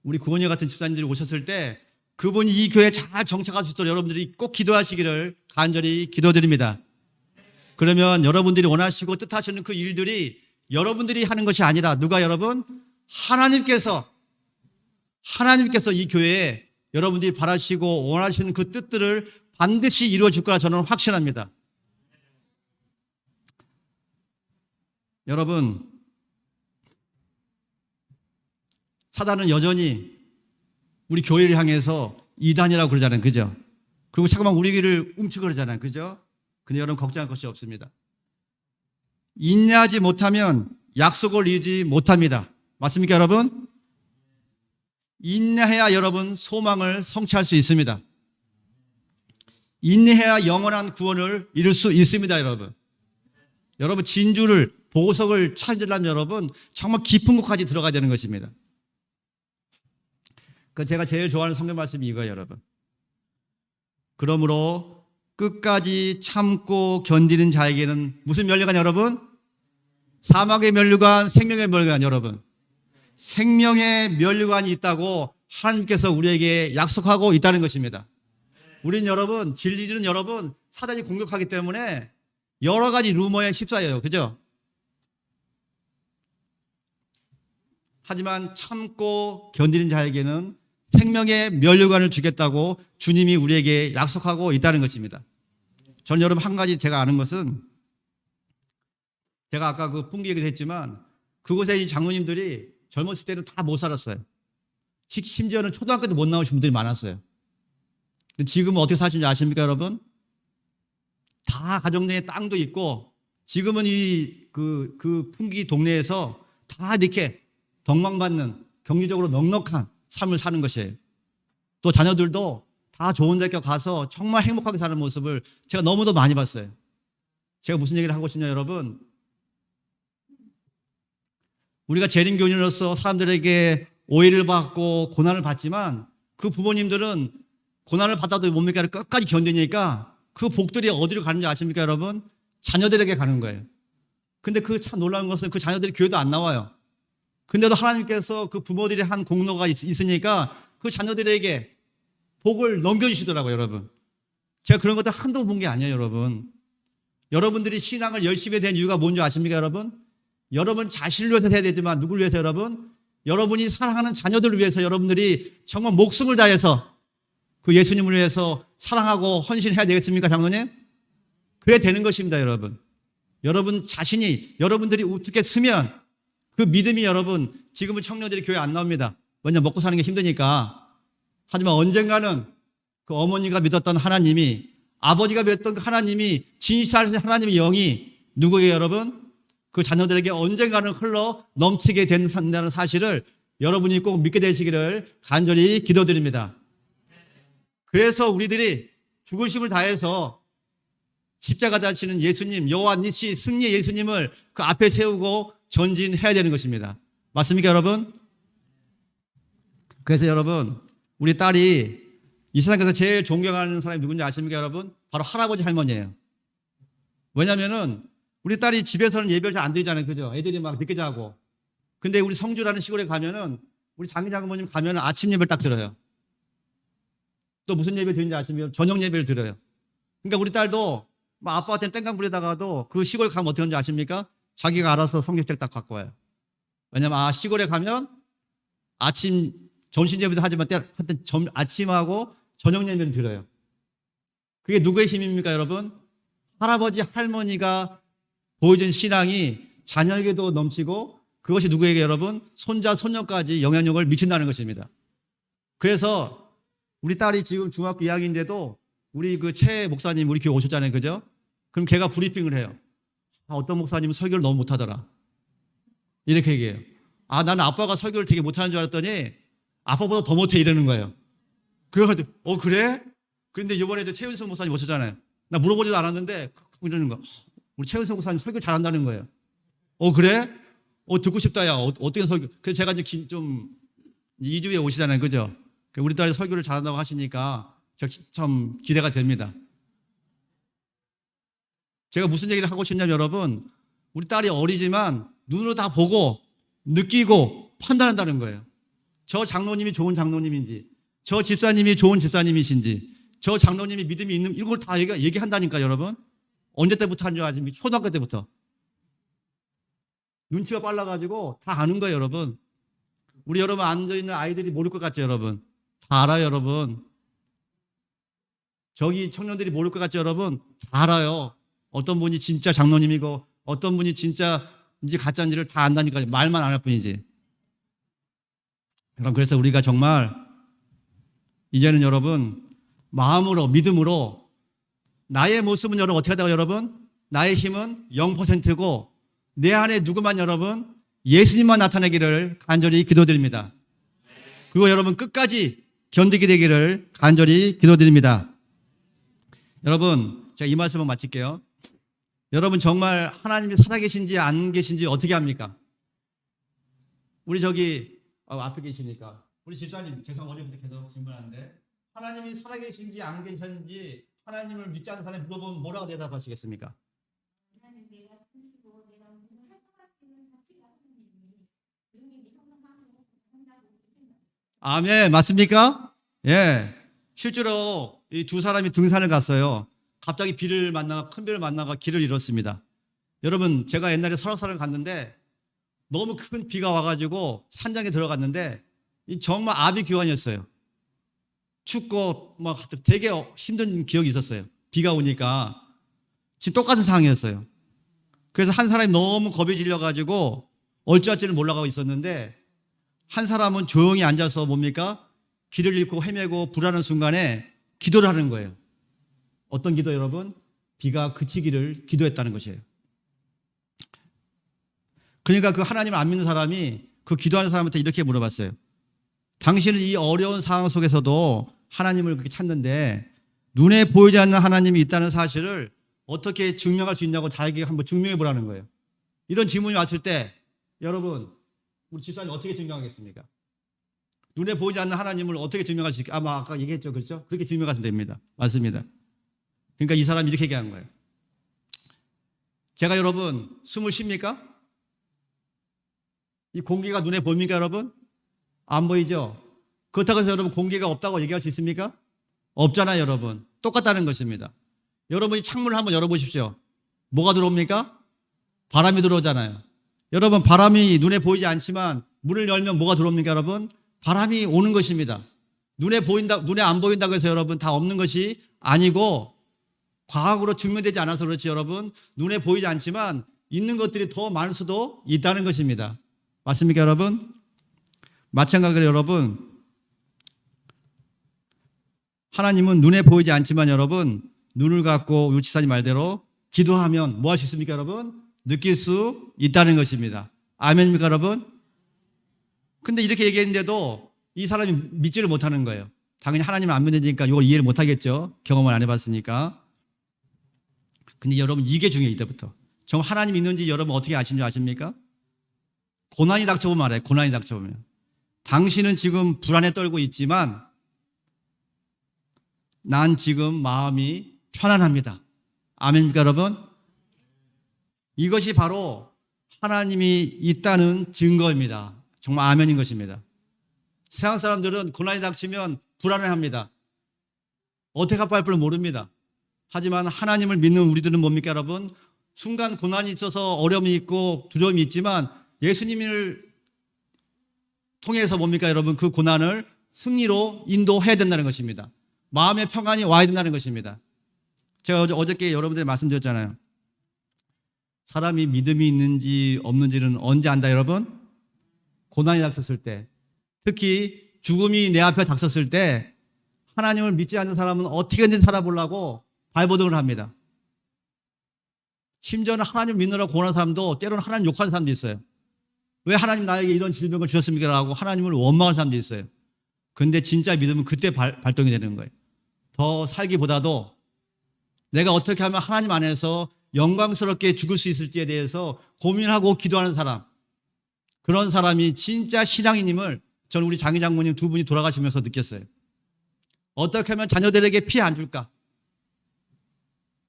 우리 구원이 같은 집사님들이 오셨을 때 그분이 이 교회에 잘 정착할 수 있도록 여러분들이 꼭 기도하시기를 간절히 기도드립니다. 그러면 여러분들이 원하시고 뜻하시는 그 일들이 여러분들이 하는 것이 아니라 누가 여러분? 하나님께서 이 교회에 여러분들이 바라시고 원하시는 그 뜻들을 반드시 이루어 줄 거라 저는 확신합니다. 여러분, 사단은 여전히 우리 교회를 향해서 이단이라고 그러잖아요. 그죠? 그리고 자꾸만 우리를 움츠고 그러잖아요. 그죠? 근데 여러분 걱정할 것이 없습니다. 인내하지 못하면 약속을 이루지 못합니다. 맞습니까 여러분? 인내해야 여러분 소망을 성취할 수 있습니다. 인내해야 영원한 구원을 이룰 수 있습니다 여러분. 여러분 진주를 보석을 찾으려면 여러분 정말 깊은 곳까지 들어가야 되는 것입니다. 그 제가 제일 좋아하는 성경 말씀이 이거예요 여러분. 그러므로 끝까지 참고 견디는 자에게는 무슨 면류관 여러분? 사막의 면류관, 생명의 면류관 여러분. 생명의 면류관이 있다고 하나님께서 우리에게 약속하고 있다는 것입니다. 우리는 여러분 진리는 여러분 사단이 공격하기 때문에 여러 가지 루머에 휩싸여요. 그죠? 하지만 참고 견디는 자에게는 생명의 면류관을 주겠다고 주님이 우리에게 약속하고 있다는 것입니다. 저는 여러분 한 가지 제가 아는 것은 제가 아까 그 풍기 얘기도 했지만 그곳에 이 장로님들이 젊었을 때는 다 못 살았어요. 심지어는 초등학교 때 못 나오신 분들이 많았어요. 근데 지금은 어떻게 사시는지 아십니까 여러분? 다 가정 내에 땅도 있고 지금은 그 풍기 동네에서 다 이렇게 덕망받는 경제적으로 넉넉한 삶을 사는 것이에요. 또 자녀들도 다 좋은 대학교 가서 정말 행복하게 사는 모습을 제가 너무도 많이 봤어요. 제가 무슨 얘기를 하고 싶냐 여러분? 우리가 재림교인으로서 사람들에게 오해를 받고 고난을 받지만 그 부모님들은 고난을 받아도 뭡니까? 끝까지 견디니까 그 복들이 어디로 가는지 아십니까 여러분? 자녀들에게 가는 거예요. 근데 그 참 놀라운 것은 그 자녀들이 교회도 안 나와요. 근데도 하나님께서 그 부모들이 한 공로가 있으니까 그 자녀들에게 복을 넘겨주시더라고요 여러분. 제가 그런 것들 한두 본 게 아니에요 여러분. 여러분들이 신앙을 열심히 된 이유가 뭔지 아십니까 여러분? 여러분 자신을 위해서 해야 되지만 누굴 위해서 여러분? 여러분이 사랑하는 자녀들을 위해서 여러분들이 정말 목숨을 다해서 그 예수님을 위해서 사랑하고 헌신해야 되겠습니까 장로님? 그래야 되는 것입니다 여러분. 여러분 자신이 여러분들이 우습게 쓰면 그 믿음이 여러분 지금은 청년들이 교회 안 나옵니다. 왜냐 먹고 사는 게 힘드니까. 하지만 언젠가는 그 어머니가 믿었던 하나님이 아버지가 믿었던 그 하나님이 진실하신 하나님의 영이 누구에게 여러분? 그 자녀들에게 언젠가는 흘러 넘치게 된다는 사실을 여러분이 꼭 믿게 되시기를 간절히 기도드립니다. 그래서 우리들이 죽을 힘을 다해서 십자가 다시는 예수님, 여호와 니시 승리의 예수님을 그 앞에 세우고 전진해야 되는 것입니다. 맞습니까 여러분? 그래서 여러분 우리 딸이 이 세상에서 제일 존경하는 사람이 누군지 아십니까 여러분? 바로 할아버지 할머니예요. 왜냐면은 우리 딸이 집에서는 예배를 잘 안 드리잖아요. 그죠? 애들이 막 늦게 자고. 근데 우리 성주라는 시골에 가면은 우리 장인 장모님 가면은 아침 예배를 딱 들어요. 또 무슨 예배 드리는지 아십니까? 저녁 예배를 드려요. 그러니까 우리 딸도 막 아빠한테 땡깡 부리다가도 그 시골 가면 어떻게 하는지 아십니까? 자기가 알아서 성경책 딱 갖고 와요. 왜냐면 시골에 가면 아침 점심 예배도 하지만 아침하고 저녁 예배는 드려요. 그게 누구의 힘입니까, 여러분? 할아버지 할머니가 보여준 신앙이 자녀에게도 넘치고 그것이 누구에게 여러분? 손자 손녀까지 영향력을 미친다는 것입니다. 그래서 우리 딸이 지금 중학교 2학년인데도 우리 그 최 목사님 우리 교회 오셨잖아요, 그죠? 그럼 걔가 브리핑을 해요. 어떤 목사님은 설교를 너무 못하더라. 이렇게 얘기해요. 나는 아빠가 설교를 되게 못하는 줄 알았더니 아빠보다 더 못해 이러는 거예요. 그래가지고 그래? 그런데 이번에 최윤석 목사님 오셨잖아요. 나 물어보지도 않았는데 이러는 거야. 우리 최윤석 목사님 설교 잘한다는 거예요. 그래? 듣고 싶다 야. 어떻게 설교? 그래서 제가 이제 좀 2주에 오시잖아요, 그죠? 우리 딸이 설교를 잘한다고 하시니까 참 기대가 됩니다. 제가 무슨 얘기를 하고 싶냐면 여러분, 우리 딸이 어리지만 눈으로 다 보고 느끼고 판단한다는 거예요. 저 장로님이 좋은 장로님인지, 저 집사님이 좋은 집사님이신지, 저 장로님이 믿음이 있는, 이걸 다 얘기한다니까 여러분. 언제 때부터 하는 줄 아십니까? 초등학교 때부터. 눈치가 빨라가지고 다 아는 거예요, 여러분. 우리 여러분 앉아있는 아이들이 모를 것 같죠, 여러분? 다 알아요, 여러분. 저기 청년들이 모를 것 같죠, 여러분? 다 알아요. 어떤 분이 진짜 장로님이고 어떤 분이 진짜인지 가짜인지를 다 안다니까요. 말만 안 할 뿐이지. 여러분, 그래서 우리가 정말 이제는 여러분 마음으로 믿음으로 나의 모습은 여러분 어떻게 하다가 여러분 나의 힘은 0%고 내 안에 누구만 여러분 예수님만 나타내기를 간절히 기도드립니다. 그리고 여러분 끝까지 견디게 되기를 간절히 기도드립니다. 여러분 제가 이 말씀을 마칠게요. 여러분 정말 하나님이 살아계신지 안 계신지 어떻게 합니까? 우리 저기 앞에 계시니까 우리 집사님 죄송 어제부터 계속 질문하는데 하나님이 살아계신지 안 계신지 하나님을 믿지 않는 사람이 물어보면 뭐라고 대답하시겠습니까? 아멘. 맞습니까? 예. 실제로 이 두 사람이 등산을 갔어요. 갑자기 큰 비를 만나가 길을 잃었습니다. 여러분 제가 옛날에 설악산을 갔는데 너무 큰 비가 와가지고 산장에 들어갔는데 정말 아비규환이었어요. 춥고 막 되게 힘든 기억이 있었어요. 비가 오니까 지금 똑같은 상황이었어요. 그래서 한 사람이 너무 겁이 질려가지고 어찌할지를 몰라가고 있었는데 한 사람은 조용히 앉아서 뭡니까? 길을 잃고 헤매고 불안한 순간에 기도를 하는 거예요. 어떤 기도 여러분? 비가 그치기를 기도했다는 것이에요. 그러니까 그 하나님을 안 믿는 사람이 그 기도하는 사람한테 이렇게 물어봤어요. 당신은 이 어려운 상황 속에서도 하나님을 그렇게 찾는데 눈에 보이지 않는 하나님이 있다는 사실을 어떻게 증명할 수 있냐고 자기가 한번 증명해 보라는 거예요. 이런 질문이 왔을 때 여러분 우리 집사님 어떻게 증명하겠습니까? 눈에 보이지 않는 하나님을 어떻게 증명할 수 있을까? 아까 얘기했죠, 그렇죠? 그렇게 증명하시면 됩니다. 맞습니다. 그러니까 이 사람이 이렇게 얘기한 거예요. 제가 여러분 숨을 쉽니까? 이 공기가 눈에 보입니까 여러분? 안 보이죠? 그렇다고 해서 여러분 공기가 없다고 얘기할 수 있습니까? 없잖아요 여러분. 똑같다는 것입니다. 여러분이 창문을 한번 열어보십시오. 뭐가 들어옵니까? 바람이 들어오잖아요. 여러분 바람이 눈에 보이지 않지만 문을 열면 뭐가 들어옵니까 여러분? 바람이 오는 것입니다. 눈에 안 보인다고 해서 여러분 다 없는 것이 아니고 과학으로 증명되지 않아서 그렇지 여러분 눈에 보이지 않지만 있는 것들이 더 많을 수도 있다는 것입니다. 맞습니까 여러분? 마찬가지로 여러분 하나님은 눈에 보이지 않지만 여러분 눈을 갖고 우리 지사님 말대로 기도하면 뭐 할 수 있습니까 여러분? 느낄 수 있다는 것입니다. 아멘입니까 여러분? 근데 이렇게 얘기했는데도 이 사람이 믿지를 못하는 거예요. 당연히 하나님을 안 믿으니까 이걸 이해를 못하겠죠. 경험을 안 해봤으니까. 근데 여러분 이게 중요해요. 이때부터. 정말 하나님 있는지 여러분 어떻게 아시는 줄 아십니까? 고난이 닥쳐보면 알아요. 고난이 닥쳐보면. 당신은 지금 불안에 떨고 있지만 난 지금 마음이 편안합니다. 아멘입니까 여러분? 이것이 바로 하나님이 있다는 증거입니다. 정말 아멘인 것입니다. 세상 사람들은 고난이 닥치면 불안해합니다. 어떻게 갚아야 할지 모릅니다. 하지만 하나님을 믿는 우리들은 뭡니까 여러분? 순간 고난이 있어서 어려움이 있고 두려움이 있지만 예수님을 통해서 뭡니까 여러분? 그 고난을 승리로 인도해야 된다는 것입니다. 마음의 평안이 와야 된다는 것입니다. 제가 어저께 여러분들 말씀드렸잖아요. 사람이 믿음이 있는지 없는지는 언제 안다 여러분? 고난이 닥쳤을 때, 특히 죽음이 내 앞에 닥쳤을 때 하나님을 믿지 않는 사람은 어떻게든 살아보려고 발버둥을 합니다. 심지어는 하나님을 믿느라고 고난하는 사람도 때로는 하나님 욕하는 사람도 있어요. 왜 하나님 나에게 이런 질병을 주셨습니까? 라고 하나님을 원망하는 사람도 있어요. 근데 진짜 믿음은 그때 발동이 되는 거예요. 더 살기보다도 내가 어떻게 하면 하나님 안에서 영광스럽게 죽을 수 있을지에 대해서 고민하고 기도하는 사람, 그런 사람이 진짜 신앙인임을 저는 우리 장희 장모님 두 분이 돌아가시면서 느꼈어요. 어떻게 하면 자녀들에게 피해 안 줄까?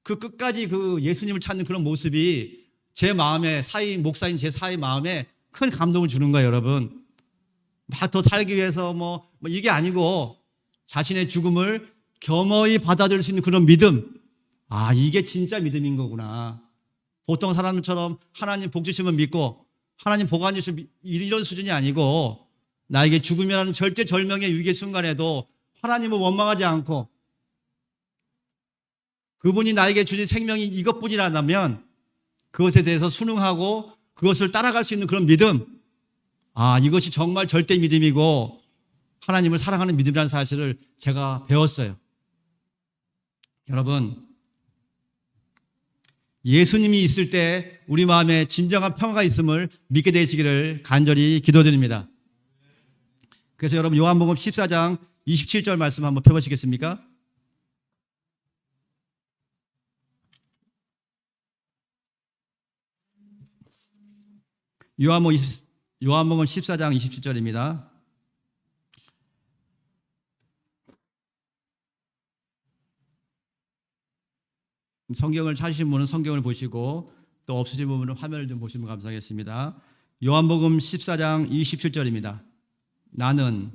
그 끝까지 그 예수님을 찾는 그런 모습이 제 마음에, 목사인 제 사의 마음에 큰 감동을 주는 거예요, 여러분. 막 더 살기 위해서 뭐 이게 아니고 자신의 죽음을 겸허히 받아들일 수 있는 그런 믿음. 아, 이게 진짜 믿음인 거구나. 보통 사람들처럼 하나님 복 주시면 믿고 하나님 복 안 주시면 이런 수준이 아니고 나에게 죽음이라는 절대절명의 위기의 순간에도 하나님을 원망하지 않고 그분이 나에게 주신 생명이 이것뿐이라면 그것에 대해서 순응하고 그것을 따라갈 수 있는 그런 믿음. 아, 이것이 정말 절대 믿음이고 하나님을 사랑하는 믿음이라는 사실을 제가 배웠어요. 여러분, 예수님이 있을 때 우리 마음에 진정한 평화가 있음을 믿게 되시기를 간절히 기도드립니다. 그래서 여러분 요한복음 14장 27절 말씀 한번 펴보시겠습니까? 요한복음 14장 27절입니다. 성경을 찾으신 분은 성경을 보시고 또 없으신 분은 화면을 좀 보시면 감사하겠습니다. 요한복음 14장 27절입니다. 나는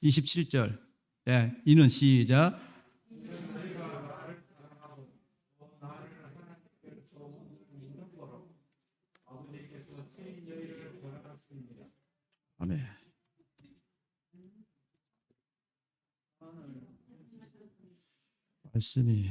27절. 네, 이는 시작. 아멘. 말씀이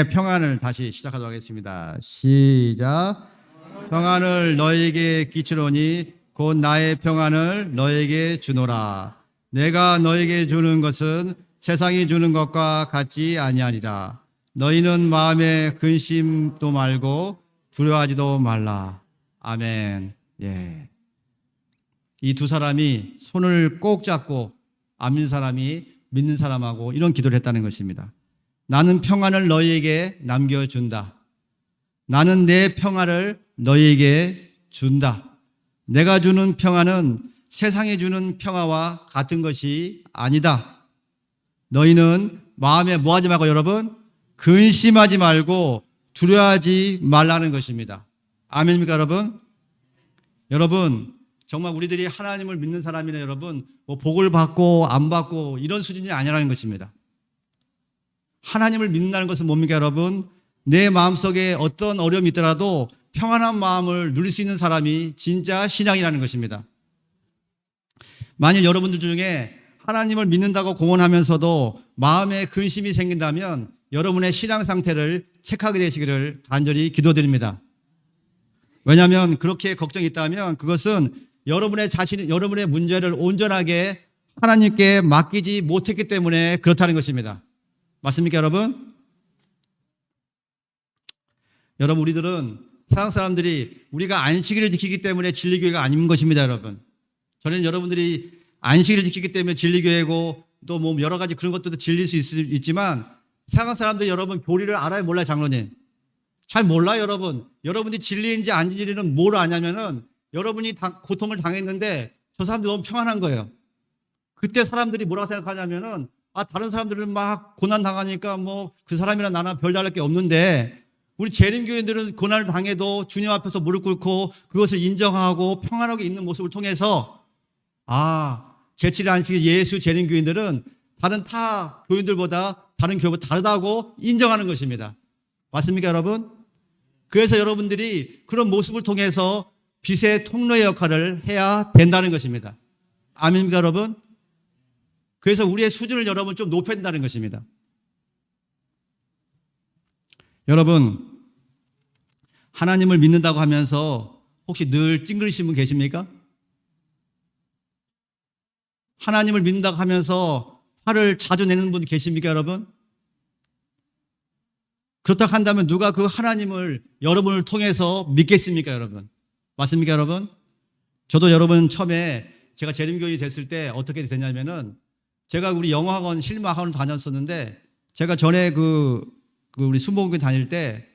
평안을 다시 시작하도록 하겠습니다. 시작. 평안을 너에게 끼치노니 곧 나의 평안을 너에게 주노라. 내가 너에게 주는 것은 세상이 주는 것과 같지 아니하리라. 너희는 마음에 근심도 말고 두려워하지도 말라. 아멘. 예. 이 두 사람이 손을 꼭 잡고 안 믿는 사람이 믿는 사람하고 이런 기도를 했다는 것입니다. 나는 평안을 너희에게 남겨준다. 나는 내 평안을 너희에게 준다. 내가 주는 평안은 세상이 주는 평화와 같은 것이 아니다. 너희는 마음에 뭐하지 말고 여러분? 근심하지 말고 두려워하지 말라는 것입니다. 아멘입니까 여러분? 여러분 정말 우리들이 하나님을 믿는 사람이나 여러분 뭐 복을 받고 안 받고 이런 수준이 아니라는 것입니다. 하나님을 믿는다는 것은 뭡니까 여러분? 내 마음속에 어떤 어려움이 있더라도 평안한 마음을 누릴 수 있는 사람이 진짜 신앙이라는 것입니다. 만일 여러분들 중에 하나님을 믿는다고 공언하면서도 마음에 근심이 생긴다면 여러분의 신앙 상태를 체크하게 되시기를 간절히 기도드립니다. 왜냐하면 그렇게 걱정이 있다면 그것은 여러분의 문제를 온전하게 하나님께 맡기지 못했기 때문에 그렇다는 것입니다. 맞습니까 여러분? 여러분 우리들은 세상 사람들이 우리가 안식일을 지키기 때문에 진리교회가 아닌 것입니다 여러분. 저는 여러분들이 안식일을 지키기 때문에 진리교회고 또 뭐 여러 가지 그런 것들도 진리일 수 있지만 세상 사람들 여러분 교리를 알아요 몰라요 장로님? 잘 몰라요 여러분. 여러분이 진리인지 아닌지는 뭘 아냐면은 여러분이 고통을 당했는데 저 사람들이 너무 평안한 거예요. 그때 사람들이 뭐라고 생각하냐면은 다른 사람들은 막 고난 당하니까 뭐 그 사람이랑 나나 별 다를 게 없는데 우리 재림교인들은 고난을 당해도 주님 앞에서 무릎 꿇고 그것을 인정하고 평안하게 있는 모습을 통해서 제7일 안식일 예수 재림교인들은 다른 타 교인들보다 다른 교회보다 다르다고 인정하는 것입니다. 맞습니까, 여러분? 그래서 여러분들이 그런 모습을 통해서 빛의 통로의 역할을 해야 된다는 것입니다. 아멘입니까, 여러분? 그래서 우리의 수준을 여러분 좀 높여야 된다는 것입니다. 여러분, 하나님을 믿는다고 하면서 혹시 늘 찡그리신 분 계십니까? 하나님을 믿는다고 하면서 화를 자주 내는 분 계십니까, 여러분? 그렇다고 한다면 누가 그 하나님을 여러분을 통해서 믿겠습니까, 여러분? 맞습니까, 여러분? 저도 여러분 처음에 제가 재림교인이 됐을 때 어떻게 됐냐면은 제가 우리 영어학원 실무학원을 다녔었는데 제가 전에 우리 순복음교회 다닐 때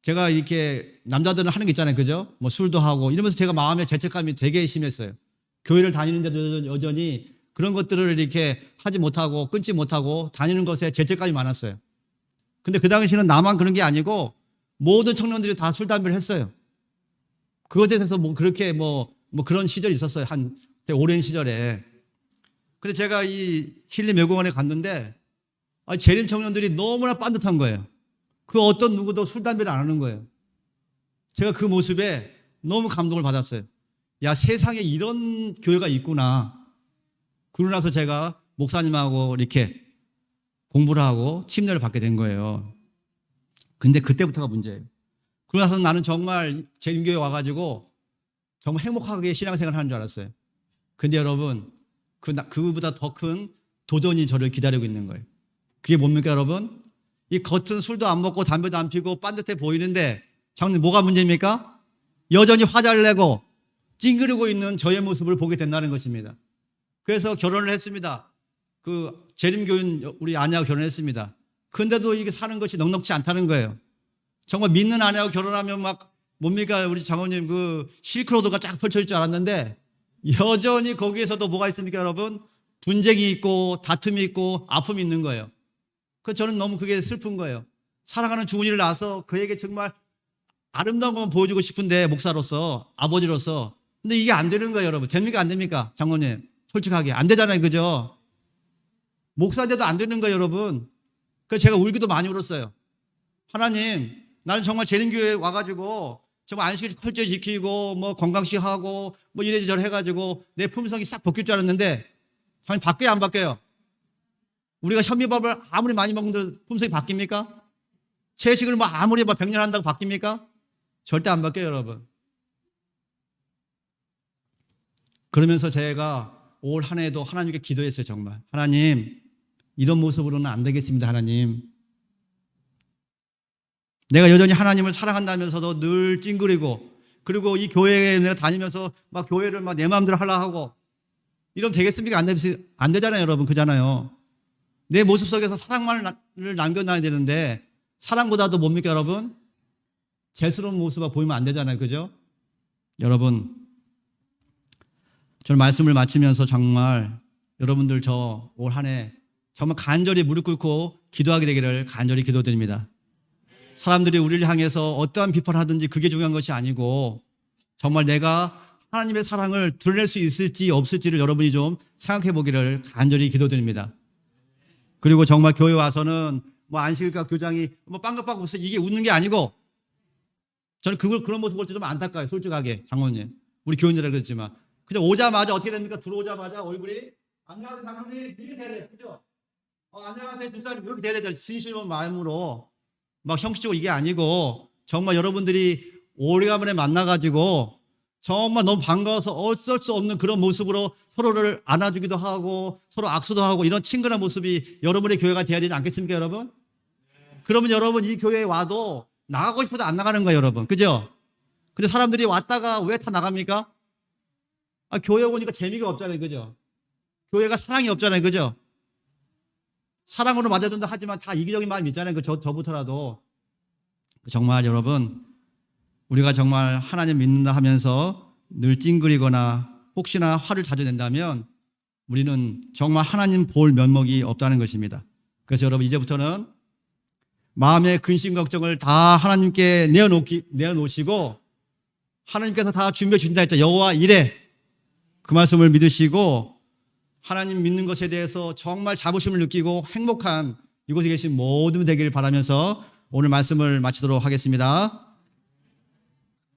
제가 이렇게 남자들은 하는 게 있잖아요, 그죠? 뭐 술도 하고 이러면서 제가 마음에 죄책감이 되게 심했어요. 교회를 다니는데도 여전히 그런 것들을 이렇게 하지 못하고 끊지 못하고 다니는 것에 죄책감이 많았어요. 근데 그 당시에는 나만 그런 게 아니고 모든 청년들이 다 술, 담배를 했어요. 그것에 대해서 그렇게 그런 시절이 있었어요. 한 되게 오랜 시절에. 근데 제가 이 신림 외국원에 갔는데 재림 청년들이 너무나 빤듯한 거예요. 그 어떤 누구도 술, 담배를 안 하는 거예요. 제가 그 모습에 너무 감동을 받았어요. 야, 세상에 이런 교회가 있구나. 그러고 나서 제가 목사님하고 이렇게 공부를 하고 침례를 받게 된 거예요. 근데 그때부터가 문제예요. 그러고 나서 나는 정말 재림교회 와가지고 정말 행복하게 신앙생활을 하는 줄 알았어요. 근데 여러분, 그보다 더 큰 도전이 저를 기다리고 있는 거예요. 그게 뭡니까, 여러분? 이 겉은 술도 안 먹고 담배도 안 피고 빤듯해 보이는데 장님 뭐가 문제입니까? 여전히 화잘 내고 찡그리고 있는 저의 모습을 보게 된다는 것입니다. 그래서 결혼을 했습니다. 그 재림교인 우리 아내하고 결혼했습니다. 근데도 이게 사는 것이 넉넉지 않다는 거예요. 정말 믿는 아내하고 결혼하면 막 뭡니까, 우리 장모님 그 실크로드가 쫙 펼쳐질 줄 알았는데 여전히 거기에서도 뭐가 있습니까, 여러분? 분쟁이 있고 다툼이 있고 아픔이 있는 거예요. 그래서 저는 너무 그게 슬픈 거예요. 사랑하는 주은이를 낳아서 그에게 정말 아름다운 것만 보여주고 싶은데, 목사로서, 아버지로서. 근데 이게 안 되는 거예요, 여러분. 됩니까, 안 됩니까? 장모님, 솔직하게 안 되잖아요, 그죠? 목사인데도 안 되는 거예요, 여러분. 그래서 제가 울기도 많이 울었어요. 하나님, 나는 정말 재림교회에 와가지고 정말 안식일 철저히 지키고 뭐 건강식 하고 뭐 이래저래 해가지고 내 품성이 싹 바뀔 줄 알았는데 당연히 바뀌어야 안 바뀌어요? 우리가 현미밥을 아무리 많이 먹는데 품성이 바뀝니까? 채식을 뭐 아무리 100년 한다고 바뀝니까? 절대 안 바뀌어요, 여러분. 그러면서 제가 올 한 해도 하나님께 기도했어요. 정말 하나님, 이런 모습으로는 안 되겠습니다. 하나님, 내가 여전히 하나님을 사랑한다면서도 늘 찡그리고, 그리고 이 교회에 내가 다니면서 막 교회를 막 내 마음대로 하려고 하고 이러면 되겠습니까? 안 되잖아요, 여러분. 그잖아요. 내 모습 속에서 사랑만을 남겨놔야 되는데 사랑보다도 뭡니까, 여러분? 죄스러운 모습을 보이면 안 되잖아요, 그죠? 여러분, 저는 말씀을 마치면서 정말 여러분들 저 올 한 해 정말 간절히 무릎 꿇고 기도하게 되기를 간절히 기도드립니다. 사람들이 우리를 향해서 어떠한 비판을 하든지 그게 중요한 것이 아니고 정말 내가 하나님의 사랑을 드러낼 수 있을지 없을지를 여러분이 좀 생각해 보기를 간절히 기도드립니다. 그리고 정말 교회 와서는 뭐 안식일과 교장이 뭐 빵긋빵긋 웃어, 이게 웃는 게 아니고, 저는 그런 모습 볼 때 좀 안타까워요, 솔직하게. 장모님, 우리 교인들이라 그랬지만 그냥 오자마자 어떻게 됩니까? 들어오자마자 얼굴이 안녕하세요 장모님 이렇게 돼야 돼요, 그죠? 안녕하세요 집사님 이렇게 돼야 되죠. 진심한 마음으로 막 형식적으로 이게 아니고 정말 여러분들이 오래간만에 만나가지고 정말 너무 반가워서 어쩔 수 없는 그런 모습으로 서로를 안아주기도 하고 서로 악수도 하고 이런 친근한 모습이 여러분의 교회가 돼야 되지 않겠습니까, 여러분? 그러면 여러분 이 교회에 와도 나가고 싶어도 안 나가는 거예요, 여러분. 그죠? 근데 사람들이 왔다가 왜 다 나갑니까? 교회 오니까 재미가 없잖아요, 그죠? 교회가 사랑이 없잖아요, 그죠? 사랑으로 맞아준다 하지만 다 이기적인 마음이 있잖아요, 저부터라도. 정말 여러분, 우리가 정말 하나님 믿는다 하면서 늘 찡그리거나 혹시나 화를 자주 낸다면 우리는 정말 하나님 볼 면목이 없다는 것입니다. 그래서 여러분, 이제부터는 마음의 근심 걱정을 다 하나님께 내어놓으시고 하나님께서 다 준비해 준다 했죠. 여호와 이레. 그 말씀을 믿으시고 하나님 믿는 것에 대해서 정말 자부심을 느끼고 행복한 이곳에 계신 모든 되기를 바라면서 오늘 말씀을 마치도록 하겠습니다.